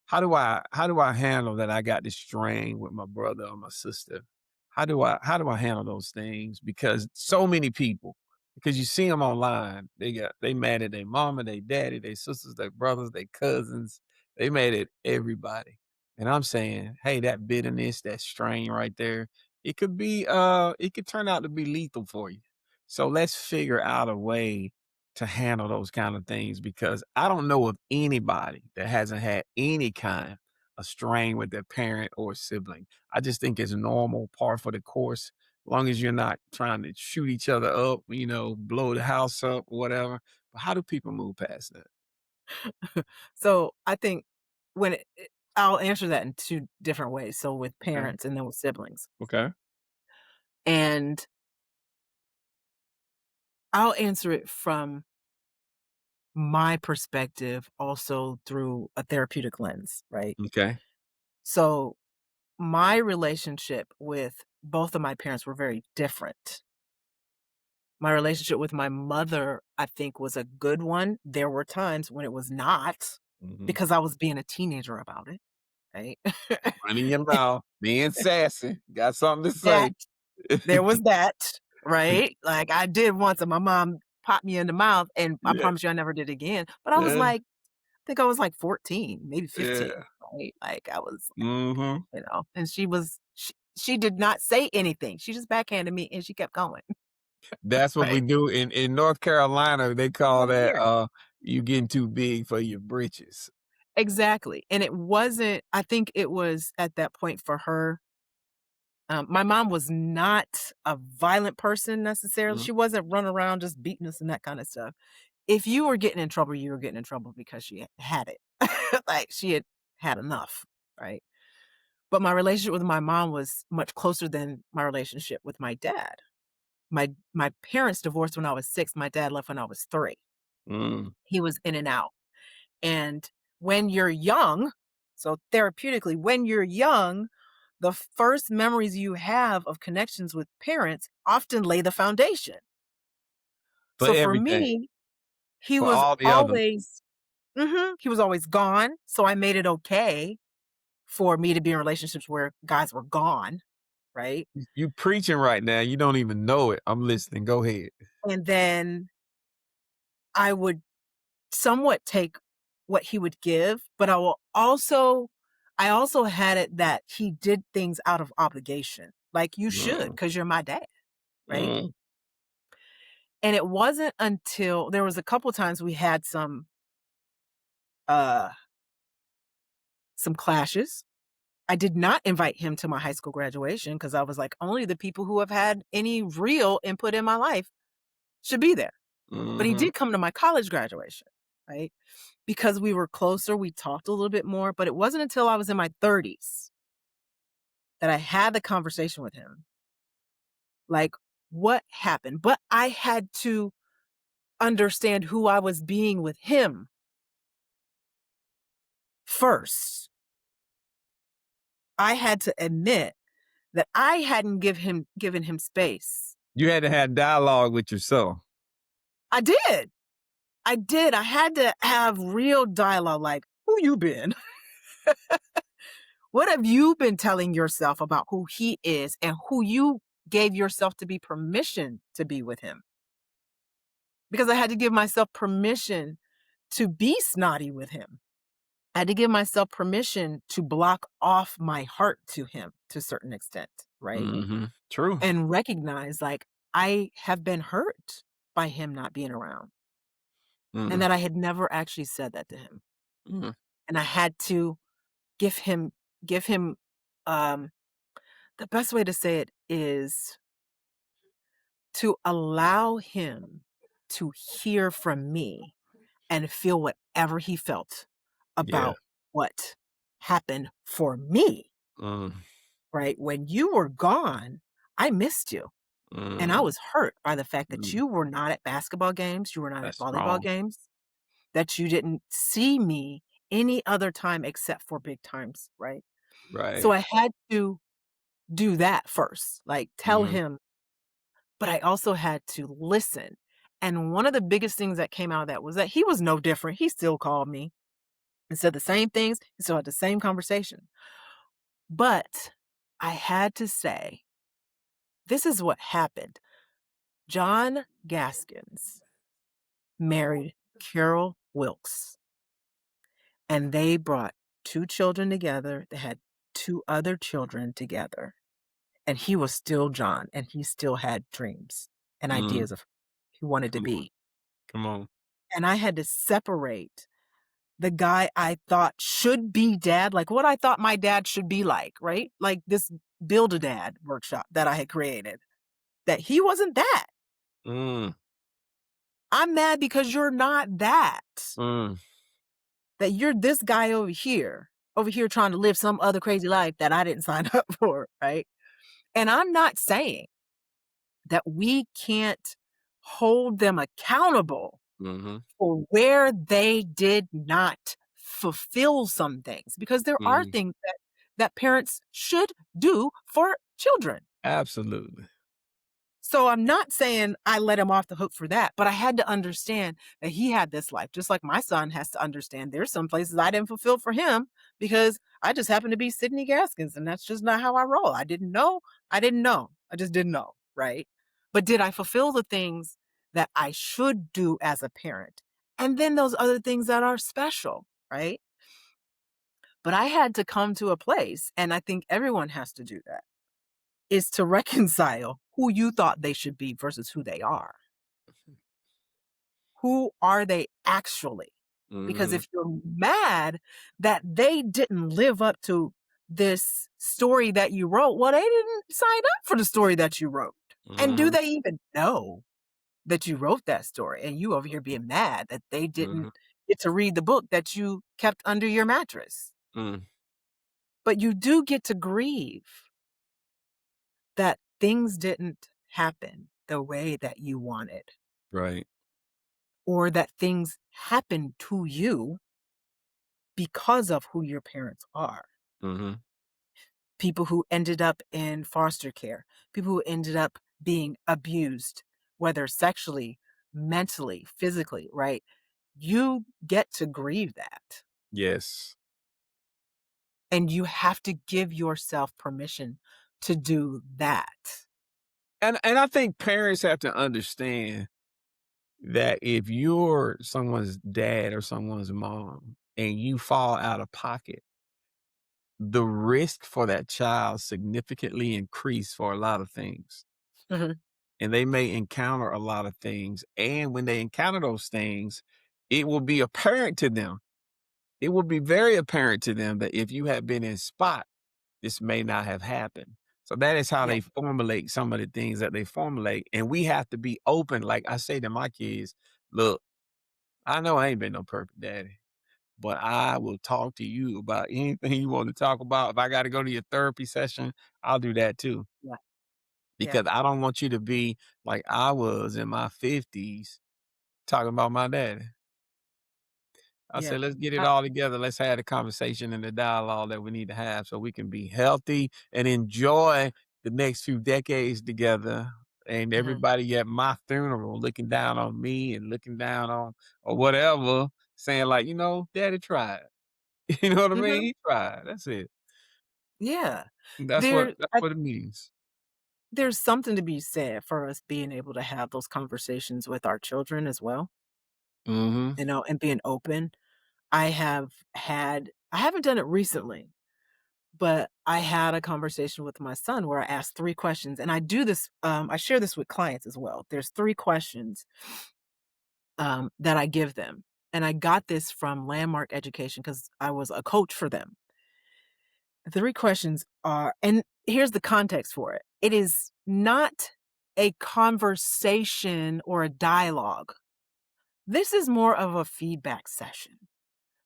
Speaker 1: handle that I got this strain with my brother or my sister? How do I handle those things? Because so many people, because you see them online, they mad at their mama, their daddy, their sisters, their brothers, their cousins. They mad at everybody. And I'm saying, hey, that bitterness, that strain right there, it could turn out to be lethal for you. So let's figure out a way to handle those kind of things because I don't know of anybody that hasn't had any kind of strain with their parent or sibling. I just think it's normal, par for the course, long as you're not trying to shoot each other up, blow the house up, whatever. But how do people move past that?
Speaker 2: So, I think when I'll answer that in 2 different ways, so with
Speaker 1: Okay.
Speaker 2: parents and then with siblings.
Speaker 1: Okay.
Speaker 2: And I'll answer it from my perspective, also through a therapeutic lens, right?
Speaker 1: Okay.
Speaker 2: So, my relationship with both of my parents were very different. My relationship with my mother, I think, was a good one. There were times when it was not
Speaker 1: Mhm.
Speaker 2: because I was being a teenager about it, right?
Speaker 1: Running your mouth, being sassy, got something to
Speaker 2: That
Speaker 1: say.
Speaker 2: there was that, right? Like, I did once, and my mom popped me in the mouth, and I
Speaker 1: Yeah,
Speaker 2: promise you I never did again, but I was
Speaker 1: yeah,
Speaker 2: like, I think I was like 14, maybe 15,
Speaker 1: yeah.
Speaker 2: right? Like, I was
Speaker 1: Mhm.
Speaker 2: and she did not say anything. She just backhanded me, and she kept going,
Speaker 1: That's what we
Speaker 2: right?
Speaker 1: do in North Carolina, they call
Speaker 2: Same
Speaker 1: that,
Speaker 2: here.
Speaker 1: you getting too big for your britches.
Speaker 2: Exactly, and it wasn't I think it was at that point for her my mom was not a violent person necessarily.
Speaker 1: Mhm,
Speaker 2: She wasn't running around just beating us and that kinda stuff. If you were getting in trouble, you were getting in trouble because she had it. Like, she had had enough, right? But my relationship with my mom was much closer than my relationship with my dad. My parents divorced when I was 6, my dad left when I was 3.
Speaker 1: mm.
Speaker 2: He was in and out, and when you're young so therapeutically, when you're young, the first memories you have of connections with parents often lay the foundation.
Speaker 1: For
Speaker 2: So for
Speaker 1: everything,
Speaker 2: me, he
Speaker 1: for
Speaker 2: was
Speaker 1: all the others.
Speaker 2: always he was always gone, so I made it okay for me to be in relationships where guys were gone, right?
Speaker 1: You preaching right now, you don't even know it. I'm listening, go ahead.
Speaker 2: And then I would somewhat take what he would give, but I also had it that he did things out of obligation, like you should,
Speaker 1: Mm,
Speaker 2: because 'cause you're my dad, right?
Speaker 1: mm.
Speaker 2: And it wasn't until there was a couple times we had uh, some clashes. I did not invite him to my high school graduation because I was like, only the people who have had any real input in my life should be there. But he
Speaker 1: Mhm,
Speaker 2: did come to my college graduation, right? Because we were closer, we talked a little bit more, but it wasn't until I was in my 30s that I had the conversation with him. Like, what happened? But I had to understand who I was being with him first. I had to admit that I hadn't given him space.
Speaker 1: you had to have dialogue with yourself.
Speaker 2: I did. I did. I had to have real dialogue like, "Who you been? What have you been telling yourself about who he is and who you gave yourself to be permission to be with him?" Because I had to give myself permission to be snotty with him. I had to give myself permission to block off my heart to him to a certain extent, right?
Speaker 1: Mhm, true.
Speaker 2: And recognize, like, I have been hurt by him not being around, and
Speaker 1: Mm,
Speaker 2: that I had never actually said that to him.
Speaker 1: mm,
Speaker 2: And I had to give him give him, um the best way to say it is to allow him to hear from me and feel whatever he felt
Speaker 1: yeah,
Speaker 2: about what happened for me,
Speaker 1: mm,
Speaker 2: right? When you were gone, I missed you, and I
Speaker 1: mm,
Speaker 2: was hurt by the fact that
Speaker 1: mm.
Speaker 2: you were not at basketball games, you were not at
Speaker 1: That's
Speaker 2: volleyball
Speaker 1: wrong.
Speaker 2: games, that you didn't see me any other time except for big times, right? So
Speaker 1: Right.
Speaker 2: I had to do that first, like, tell
Speaker 1: Mhm,
Speaker 2: him, but I also had to listen, and one of the biggest things that came out of that was that he was no different. He still called me and said the same things, and still had the same conversation, but I had to say, "This is what happened. John Gaskins married Carol Wilkes, and they brought 2 children together. They had 2 other children together, and he was still John, and he still had dreams and
Speaker 1: mm.
Speaker 2: ideas of who he wanted to
Speaker 1: Come on,
Speaker 2: be."
Speaker 1: come on.
Speaker 2: And I had to separate the guy I thought should be dad, like what I thought my dad should be like, right? Like this Build-A-Dad workshop that I had created, that he wasn't that.
Speaker 1: Mm,
Speaker 2: I'm mad because you're not that.
Speaker 1: mm,
Speaker 2: That you're this guy over here trying to live some other crazy life that I didn't sign up for, right? And I'm not saying that we can't hold them accountable
Speaker 1: Mhm.
Speaker 2: for where they did not fulfill some things, because there are
Speaker 1: Mhm.
Speaker 2: things that parents should do for children.
Speaker 1: Absolutely.
Speaker 2: So I'm not saying I let him off the hook for that, but I had to understand that he had this life, just like my son has to understand there's some places I didn't fulfill for him because I just happened to be Sidney Gaskins, and that's just not how I roll. I didn't know. I didn't know. I just didn't know, right? But did I fulfill the things that I should do as a parent? And then those other things that are special, right? But I had to come to a place, and I think everyone has to do that, is to reconcile who you thought they should be versus who they are. Who are they actually? Because
Speaker 1: Mhm.
Speaker 2: if you're mad that they didn't live up to this story that you wrote, well, they didn't sign up for the story that you wrote. And do
Speaker 1: Mhm.
Speaker 2: they even know that you wrote that story? And you over here being mad that they
Speaker 1: Mhm.
Speaker 2: didn't get to read the book that you kept under your mattress.
Speaker 1: Mm.
Speaker 2: But you do get to grieve that things didn't happen the way that you wanted,
Speaker 1: Right.
Speaker 2: or that things happened to you because of who your parents are.
Speaker 1: Mhm.
Speaker 2: People who ended up in foster care, people who ended up being abused, whether sexually, mentally, physically, right? You get to grieve that.
Speaker 1: Yes.
Speaker 2: And you have to give yourself permission to do that.
Speaker 1: And I think parents have to understand that if you're someone's dad or someone's mom and you fall out of pocket, the risk for that child significantly increase for a lot of things.
Speaker 2: Mhm.
Speaker 1: And they may encounter a lot of things. And when they encounter those things, it will be apparent to them. It will be very apparent to them that if you had been in spot, this may not have happened. So that is how
Speaker 2: Yeah.
Speaker 1: they formulate some of the things that they formulate. And we have to be open. Like I say to my kids, look, I know I ain't been no perfect daddy, but I will talk to you about anything you want to talk about. If I got to go to your therapy session, I'll do that too.
Speaker 2: Yeah. Yeah.
Speaker 1: Because I don't want you to be like I was in my 50s talking about my daddy. I
Speaker 2: Yeah.
Speaker 1: said, let's get it
Speaker 2: I
Speaker 1: all together. Let's have the conversation and the dialogue that we need to have so we can be healthy and enjoy the next few decades together. And
Speaker 2: Mhm.
Speaker 1: everybody at my funeral looking down on me and looking down on or whatever, saying like, daddy tried. You know what I mean?
Speaker 2: Mhm.
Speaker 1: He tried. That's it.
Speaker 2: Yeah.
Speaker 1: That's what
Speaker 2: There
Speaker 1: that's
Speaker 2: I
Speaker 1: what it means.
Speaker 2: there's something to be said for us being able to have those conversations with our children as well,
Speaker 1: Mhm.
Speaker 2: and being open. I haven't done it recently, but I had a conversation with my son where I asked 3 questions, and I do this, I share this with clients as well. There's 3 questions, that I give them, and I got this from Landmark Education because I was a coach for them. The 3 questions are, and here's the context for it. It is not a conversation or a dialogue. This is more of a feedback session.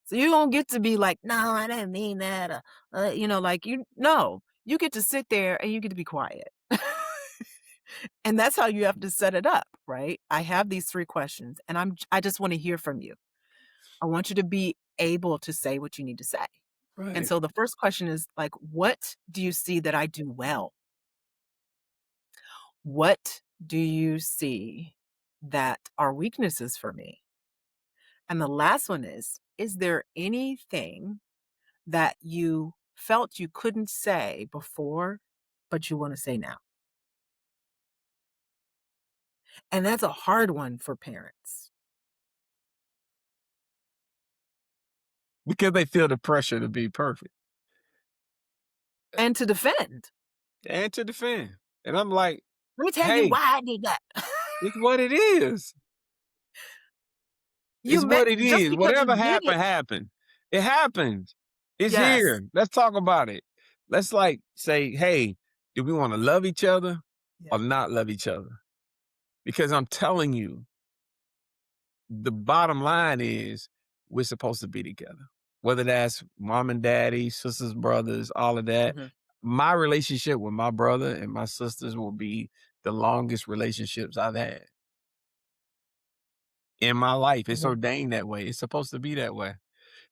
Speaker 2: So you don't get to be like, "No, I didn't mean that," like, you no. You get to sit there and you get to be quiet. And that's how you have to set it up, right? I have these 3 questions, and I just wanna hear from you. I want you to be able to say what you need to say. And
Speaker 1: Right.
Speaker 2: so the first question is like, "What do you see that I do well? What do you see that are weaknesses for me?" And the last one is there anything that you felt you couldn't say before, but you wanna say now? And that's a hard one for parents.
Speaker 1: Because they feel the pressure to be perfect
Speaker 2: And to defend.
Speaker 1: and to defend. And I'm like,
Speaker 2: "Let me tell you
Speaker 1: hey,
Speaker 2: why I did that."
Speaker 1: it's what it is.
Speaker 2: You
Speaker 1: It's
Speaker 2: met
Speaker 1: what it
Speaker 2: just
Speaker 1: is.
Speaker 2: because you
Speaker 1: Whatever
Speaker 2: did it.
Speaker 1: happened, happened. It happened. It's
Speaker 2: Yes.
Speaker 1: here. Let's talk about it. Let's like say, hey, do we want to love each other or
Speaker 2: Yeah.
Speaker 1: not love each other? Because I'm telling you, the bottom line is we're supposed to be together. Whether that's mom and daddy, sisters, brothers, all of that.
Speaker 2: Mhm.
Speaker 1: My relationship with my brother and my sisters will be the longest relationships I've had. in my life. It's
Speaker 2: Mhm.
Speaker 1: ordained that way. It's supposed to be that way.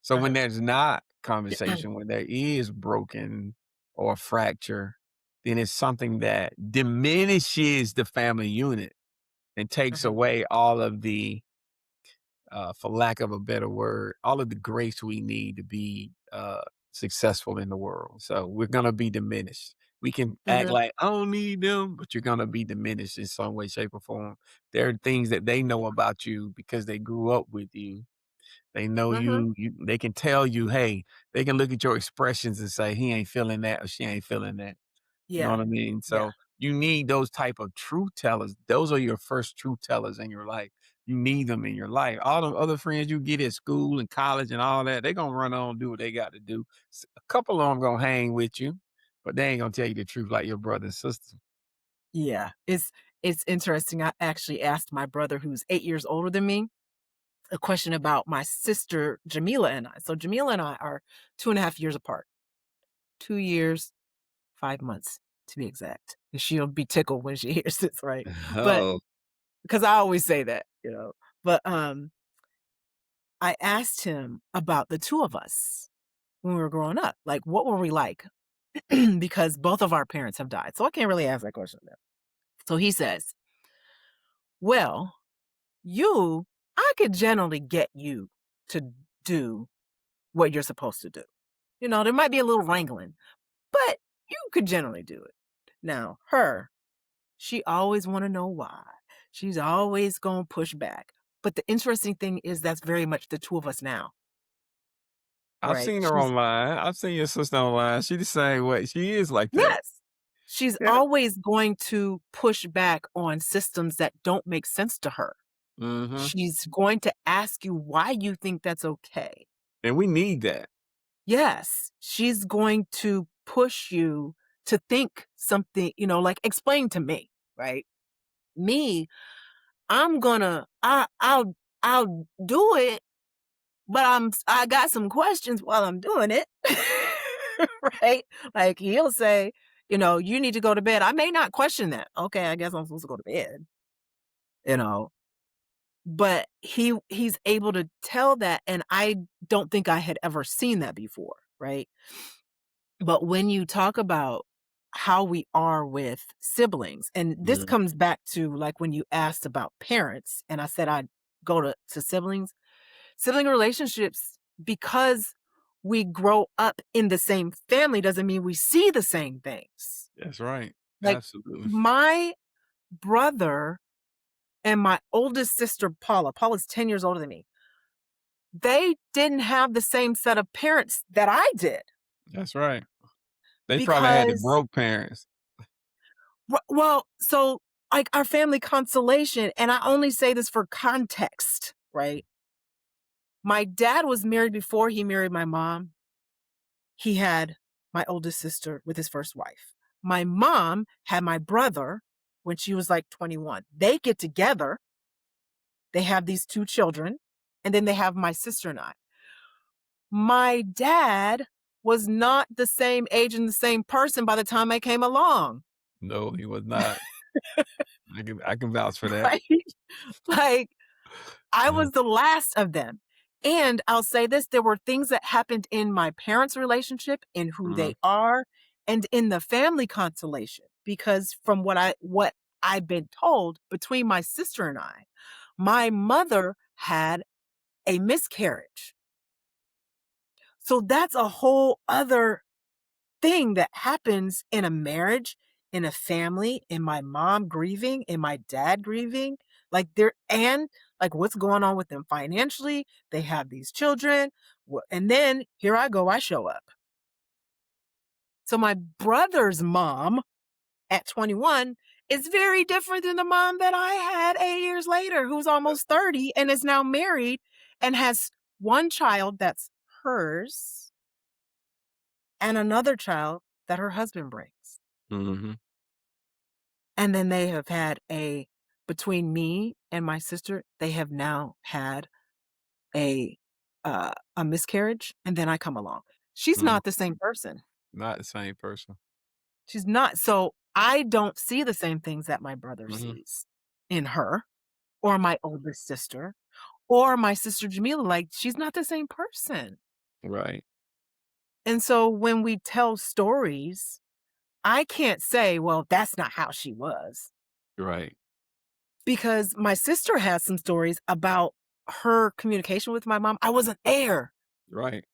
Speaker 1: So when
Speaker 2: Uh-huh.
Speaker 1: there's not conversation, when there is broken or fracture, then it's something that diminishes the family unit and takes
Speaker 2: Uh-huh.
Speaker 1: away all of the, for lack of a better word, all of the grace we need to be successful in the world. So we're gonna be diminished. We can act
Speaker 2: Mhm.
Speaker 1: like I don't need them, but you're gonna be diminished in some way, shape, or form. There are things that they know about you because they grew up with you. They know
Speaker 2: Mhm.
Speaker 1: they can tell you, hey, they can look at your expressions and say, he ain't feeling that or she ain't feeling that. You know
Speaker 2: Yeah.
Speaker 1: what I mean?
Speaker 2: Yeah.
Speaker 1: So you need those type of truth tellers. Those are your first truth tellers in your life. You need them in your life. All the other friends you get at school and college and all that, they gonna run on and do what they got to do. A couple of them gonna hang with you, but they ain't gonna tell you the truth like your brother and sister.
Speaker 2: Yeah. It's interesting. I actually asked my brother, who's 8 years older than me, a question about my sister Jamila and I. So Jamila and I are 2.5 years apart. 2 years, 5 months to be exact. And she'll be tickled when she hears this, right? But
Speaker 1: Oh,
Speaker 2: because I always say that, you know. But I asked him about the two of us when we were growing up. Like, what were we like? Because both of our parents have died. So I can't really ask that question now. So he says, well, I could generally get you to do what you're supposed to do. You know, there might be a little wrangling, but you could generally do it. Now, she always want to know why. She's always going to push back. But the interesting thing is that's very much the two of us now,
Speaker 1: I've
Speaker 2: right?
Speaker 1: seen her online. I've seen your sister online. She the same way. She is like that.
Speaker 2: Yes. She's
Speaker 1: Yeah.
Speaker 2: always going to push back on systems that don't make sense to her.
Speaker 1: Hmm.
Speaker 2: She's going to ask you why you think that's okay.
Speaker 1: And we need that.
Speaker 2: Yes, she's going to push you to think something, like explain to me, right? Me, I'll do it, but I got some questions while I'm doing it. Right? Like he'll say, you need to go to bed. I may not question that. Okay, I guess I'm supposed to go to bed, you know. But he's able to tell that, and I don't think I had ever seen that before, right? But when you talk about how we are with siblings, and this
Speaker 1: Mhm.
Speaker 2: comes back to like when you asked about parents, and I said I'd go to siblings, sibling relationships, because we grow up in the same family doesn't mean we see the same things.
Speaker 1: That's right.
Speaker 2: Like
Speaker 1: Absolutely.
Speaker 2: my brother and my oldest sister, Paula's 10 years older than me, they didn't have the same set of parents that I did
Speaker 1: That's right. They probably had the
Speaker 2: because
Speaker 1: broke parents.
Speaker 2: Well, so, like, our family constellation, and I only say this for context, right? My dad was married before he married my mom. He had my oldest sister with his first wife. My mom had my brother when she was, like, 21. They get together, they have these 2 children, and then they have my sister and I. My dad was not the same age and the same person by the time I came along,
Speaker 1: No, he was not. I can vouch for that.
Speaker 2: right? Like, I
Speaker 1: Uh,
Speaker 2: was the last of them. And I'll say this, there were things that happened in my parents' relationship, in who
Speaker 1: mhm.
Speaker 2: they are, and in the family constellation. Because from what I've been told, between my sister and I, my mother had a miscarriage. So that's a whole other thing that happens in a marriage, in a family, in my mom grieving, in my dad grieving, like there and like what's going on with them financially. They have these children, and then here I go, I show up. So my brother's mom at 21 is very different than the mom that I had 8 years later, who's almost 30 and is now married and has one child that's hers and another child that her husband brings.
Speaker 1: Mhm.
Speaker 2: And then they have had between me and my sister, they have now had a a miscarriage, and then I come along. She's
Speaker 1: Mhm.
Speaker 2: not the same person.
Speaker 1: Not the same person.
Speaker 2: She's not. So I don't see the same things that my brother
Speaker 1: Mhm.
Speaker 2: sees in her or my oldest sister Or my sister Jamila, like, she's not the same person.
Speaker 1: Right.
Speaker 2: And so when we tell stories, I can't say, "Well, that's not how she was,"
Speaker 1: Right.
Speaker 2: because my sister has some stories about her communication with my mom. I wasn't there.
Speaker 1: Right.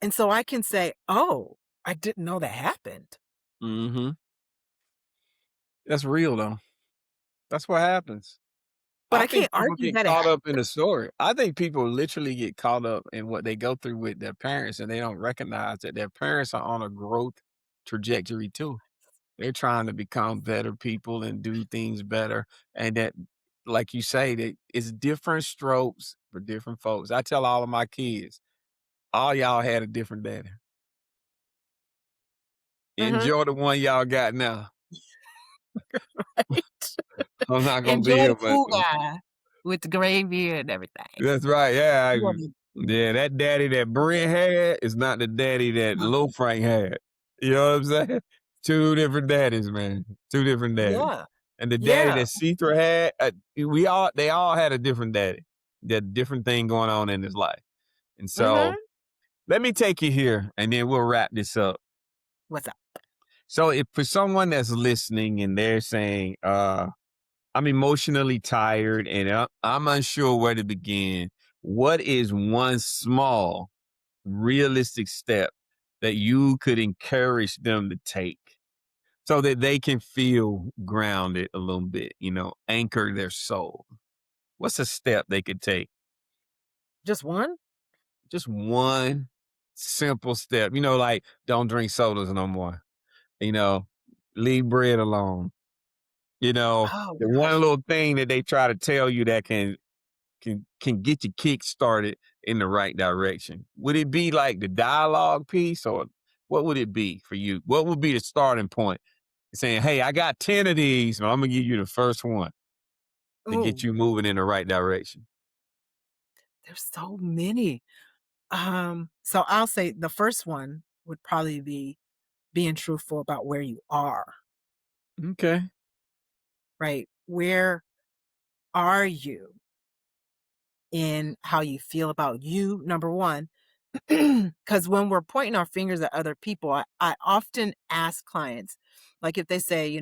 Speaker 2: And so I can say, "Oh, I didn't know that happened."
Speaker 1: Mhm. That's real, though. That's what happens.
Speaker 2: But
Speaker 1: I
Speaker 2: I can't
Speaker 1: think people
Speaker 2: argue
Speaker 1: get
Speaker 2: that it
Speaker 1: caught
Speaker 2: happened.
Speaker 1: up in the story. I think people literally get caught up in what they go through with their parents, and they don't recognize that their parents are on a growth trajectory too. They're trying to become better people and do things better, and that, like you say, that it's different strokes for different folks. I tell all of my kids, all y'all had a different daddy.
Speaker 2: Mhm.
Speaker 1: Enjoy the one y'all got now.
Speaker 2: Right?
Speaker 1: I'm not gonna be
Speaker 2: Enjoy
Speaker 1: here,
Speaker 2: the
Speaker 1: but
Speaker 2: cool guy with the gray beard and everything.
Speaker 1: that's right. Yeah,
Speaker 2: You want me
Speaker 1: yeah. That daddy that Brent had is not the daddy that Lil Frank had. You know what I'm saying? Two different daddies, man. Two different daddies.
Speaker 2: Yeah.
Speaker 1: And the daddy
Speaker 2: Yeah.
Speaker 1: that Cetha had, they all had a different daddy. That different thing going on in his life. And so
Speaker 2: Mhm.
Speaker 1: let me take you here, and then we'll wrap this up.
Speaker 2: What's up?
Speaker 1: So if for someone that's listening and they're saying, I'm emotionally tired and I'm unsure where to begin. What is one small, realistic step that you could encourage them to take so that they can feel grounded a little bit, anchor their soul? What's a step they could take?
Speaker 2: Just one?
Speaker 1: Just one simple step, like don't drink sodas no more, you know, leave bread alone,
Speaker 2: Oh
Speaker 1: the one
Speaker 2: gosh.
Speaker 1: little thing that they try to tell you that can get you kick started in the right direction. Would it be like the dialogue piece, or what would it be for you? What would be the starting point? Saying, hey, I got 10 of these, but I'm gonna give you the first one to get
Speaker 2: Ooh,
Speaker 1: you moving in the right direction.
Speaker 2: there's so many. So I'll say the first one would probably be being truthful about where you are,
Speaker 1: Okay.
Speaker 2: right? Where are you in how you feel about you, number one? Because when we're pointing our fingers at other people, I often ask clients, like if they say,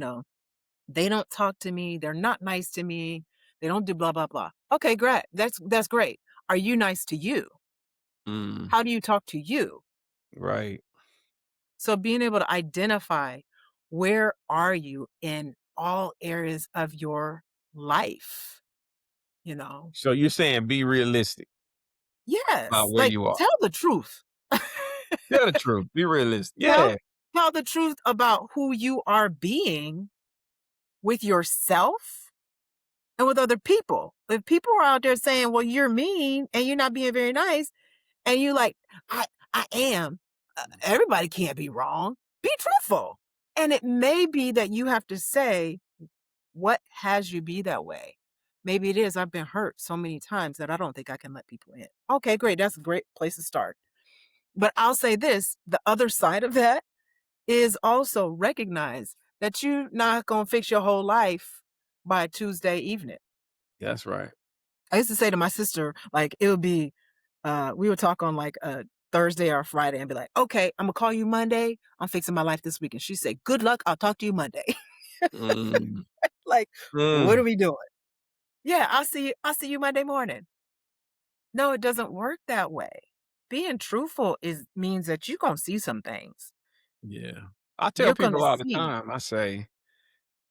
Speaker 2: they don't talk to me, they're not nice to me, they don't do blah, blah, blah. Okay, great. That's great. Are you nice to you?
Speaker 1: Mm,
Speaker 2: How do you talk to you?
Speaker 1: right.
Speaker 2: So being able to identify where are you in all areas of your life, you know?
Speaker 1: So you're saying be realistic about
Speaker 2: Yes,
Speaker 1: where
Speaker 2: like
Speaker 1: you are.
Speaker 2: tell the truth.
Speaker 1: Tell the truth. Be realistic.
Speaker 2: Tell
Speaker 1: Yeah.
Speaker 2: tell the truth about who you are being with yourself and with other people. If people are out there saying, "Well, you're mean and you're not being very nice," and you like, I am." Everybody can't be wrong. Be truthful. And it may be that you have to say, what has you be that way? Maybe it is, I've been hurt so many times that I don't think I can let people in. Okay, great. That's a great place to start. But I'll say this, the other side of that is also recognize that you're not going to fix your whole life by Tuesday evening.
Speaker 1: That's right.
Speaker 2: I used to say to my sister, like, it would be, we would talk on like a Thursday or Friday and be like, okay, I'm gonna call you Monday. I'm fixing my life this week. And she'd say, good luck. I'll talk to you Monday.
Speaker 1: Mm,
Speaker 2: Like, what
Speaker 1: mm,
Speaker 2: are we doing? Yeah, I'll see you Monday morning. No, it doesn't work that way. Being truthful means that you're gonna see some things.
Speaker 1: yeah. I tell
Speaker 2: You're gonna
Speaker 1: people all the
Speaker 2: see.
Speaker 1: time, I say,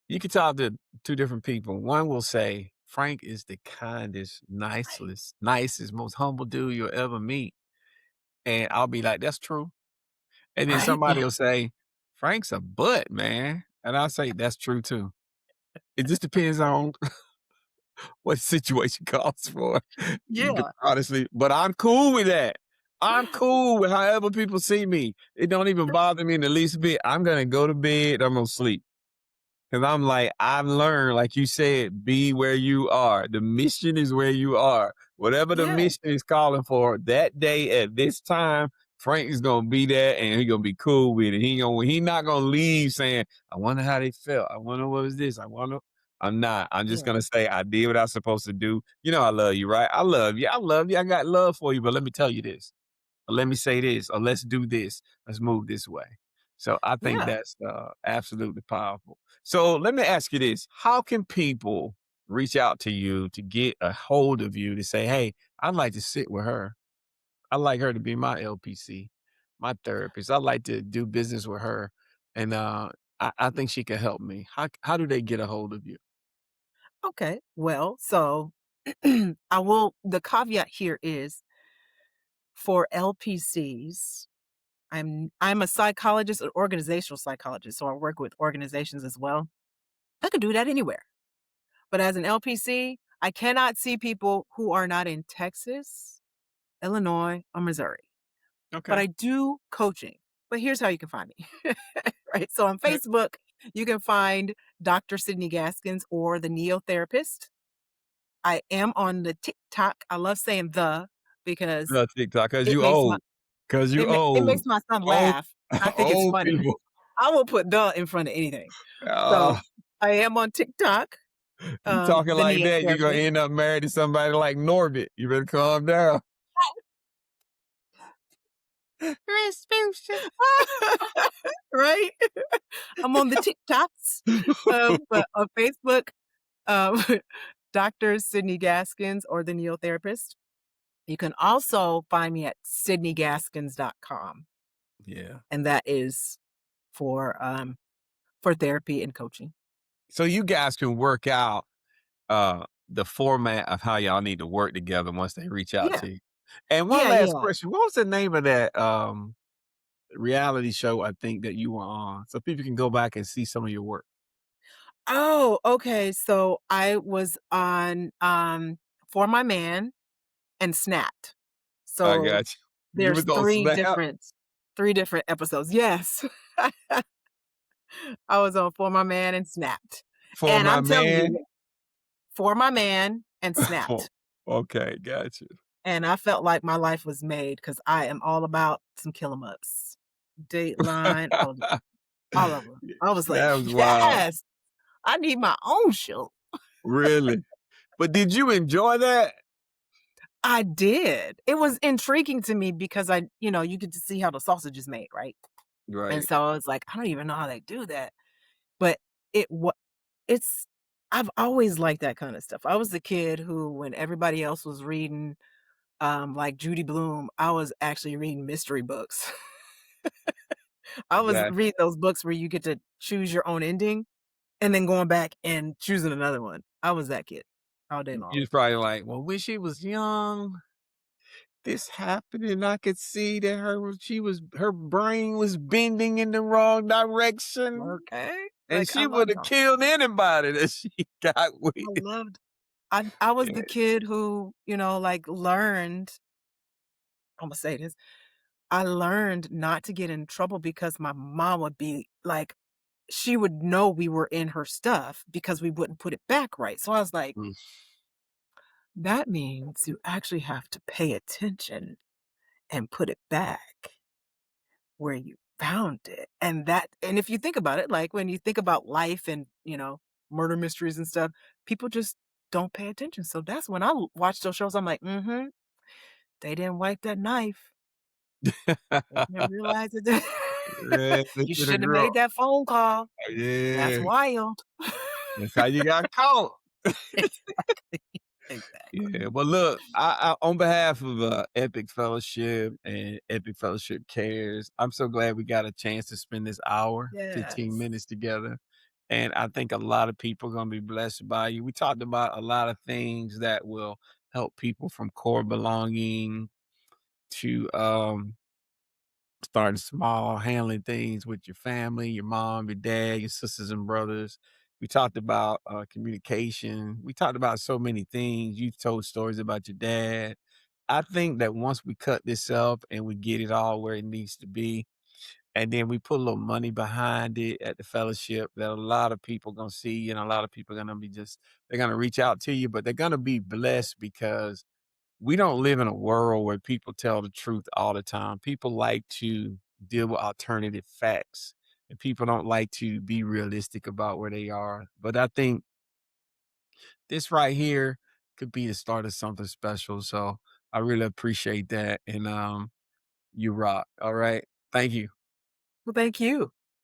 Speaker 1: you can talk to two different people. One will say, Frank is the kindest, nicest, most humble dude you'll ever meet. And I'll be like, that's true. And then
Speaker 2: Right?
Speaker 1: somebody will say, Frank's a butt, man. And I'll say, that's true too. It just depends on what the situation calls for.
Speaker 2: Yeah.
Speaker 1: Honestly, but I'm cool with that. I'm cool with however people see me. It don't even bother me in the least bit. I'm gonna go to bed. I'm gonna sleep. Cause I'm like, I've learned, like you said, be where you are. The mission is where you are. Whatever the
Speaker 2: Yeah.
Speaker 1: mission is calling for that day at this time, Frank is gonna be there and he's gonna be cool with it. He not gonna leave saying, I wonder how they felt. I wonder what was this. I wonder. I'm not. I'm just
Speaker 2: Yeah.
Speaker 1: gonna say I did what I was supposed to do. You know I love you, right? I love you. I love you. I got love for you, but let me tell you this. Or let me say this, or let's do this. Let's move this way. So I think
Speaker 2: Yeah.
Speaker 1: that's absolutely powerful. So let me ask you this. How can people reach out to you to get a hold of you to say, hey, I'd like to sit with her. I'd like her to be my LPC, my therapist. I'd like to do business with her. And I think she can help me. How do they get a hold of you?
Speaker 2: Okay. Well, so the caveat here is for LPCs, I'm a psychologist, an organizational psychologist, so I work with organizations as well. I could do that anywhere. But as an LPC, I cannot see people who are not in Texas, Illinois, or Missouri. But
Speaker 1: Okay.
Speaker 2: I do coaching. But here's how you can find me. Right? So on
Speaker 1: Okay.
Speaker 2: Facebook, you can find Dr. Sidney Gaskins or the Neotherapist. I am on the TikTok. I love saying the because
Speaker 1: No, TikTok, cause
Speaker 2: it
Speaker 1: you
Speaker 2: makes my
Speaker 1: old. Cause you
Speaker 2: it
Speaker 1: old.
Speaker 2: makes my son
Speaker 1: Old
Speaker 2: laugh. I think it's
Speaker 1: old
Speaker 2: funny.
Speaker 1: people.
Speaker 2: I will put the in front of anything. So
Speaker 1: Ah,
Speaker 2: I am on TikTok,
Speaker 1: you talking
Speaker 2: the
Speaker 1: like that, you're gonna
Speaker 2: Neotherapist.
Speaker 1: end up married to somebody like Norbit. You better calm down. Rasputia.
Speaker 2: Right? I'm on the TikToks, but on Facebook, um, Dr. Sidney Gaskins or the Neotherapist. You can also find me at sydneygaskins.com,
Speaker 1: Yeah.
Speaker 2: and that is for therapy and coaching.
Speaker 1: So you guys can work out, the format of how y'all need to work together once they reach out
Speaker 2: Yeah.
Speaker 1: to you. And one
Speaker 2: Yeah,
Speaker 1: last
Speaker 2: yeah.
Speaker 1: question, what was the name of that, reality show I think that you were on? So people can go back and see some of your work.
Speaker 2: Oh, okay. So I was on For My Man and Snapped.
Speaker 1: I
Speaker 2: So
Speaker 1: got you. You
Speaker 2: there's
Speaker 1: was on Snap?
Speaker 2: 3 different episodes. Yes. I was on For My Man and Snapped.
Speaker 1: For
Speaker 2: And
Speaker 1: my
Speaker 2: I'm telling
Speaker 1: man?
Speaker 2: you, For My Man and
Speaker 1: For
Speaker 2: Snapped.
Speaker 1: okay, got you.
Speaker 2: And I felt like my life was made because I am all about some kill 'em ups. Dateline, all of them. I was like,
Speaker 1: That was wild.
Speaker 2: "Yes, I need my own show."
Speaker 1: Really? But did you enjoy that?
Speaker 2: I did. It was intriguing to me because you get to see how the sausage is made, right? And
Speaker 1: Right.
Speaker 2: so I was like, "I don't even know how they do that." But it wa it's I've always liked that kinda stuff. I was the kid who, when everybody else was reading, like Judy Blume, I was actually reading mystery books. I was
Speaker 1: Got
Speaker 2: reading those books where you get to choose your own ending and then going back and choosing another one. I was that kid all day
Speaker 1: you
Speaker 2: long.
Speaker 1: was probably like, "Well, when she was young, this happened, and I could see that her brain was bending in the wrong direction,
Speaker 2: Okay.
Speaker 1: and
Speaker 2: Like, I
Speaker 1: she
Speaker 2: loved
Speaker 1: woulda
Speaker 2: them.
Speaker 1: killed anybody that she got with."
Speaker 2: I loved I was
Speaker 1: Yeah.
Speaker 2: the kid who, like, learned Imma say this, I learned not to get in trouble because my mom would be like she would know we were in her stuff because we wouldn't put it back right. So I was like,
Speaker 1: Mm.
Speaker 2: "That means you actually have to pay attention and put it back where you found it." And if you think about it, like, when you think about life and, murder mysteries and stuff, people just don't pay attention. So that's when watch those shows, I'm like, "Mhm, they didn't wipe that knife. They didn't realize it.
Speaker 1: Yeah, they
Speaker 2: You
Speaker 1: shoulda
Speaker 2: shouldn't have
Speaker 1: grew
Speaker 2: made that phone call. That's
Speaker 1: yeah,
Speaker 2: wild."
Speaker 1: that's how you got caught.
Speaker 2: Exactly, exactly.
Speaker 1: Yeah, well, look, on behalf of Epic Fellowship and Epic Fellowship Cares, I'm so glad we got a chance to spend this hour, 15
Speaker 2: Yes.
Speaker 1: minutes together. And I think a lot of people are going to be blessed by you. We talked about a lot of things that will help people from core belonging to starting small, handling things with your family, your mom, your dad, your sisters and brothers. We talked about communication. We talked about so many things. You told stories about your dad. I think that once we cut this up and we get it all where it needs to be, and then we put a little money behind it at the fellowship, that a lot of people gonna see, and a lot of people are gonna be they're gonna reach out to you, but they're gonna be blessed because we don't live in a world where people tell the truth all the time. People like to deal with alternative facts, and people don't like to be realistic about where they are. But I think This right here could be the start of something special. So I really appreciate that. And you rock. All right. Thank you.
Speaker 2: Well, thank you.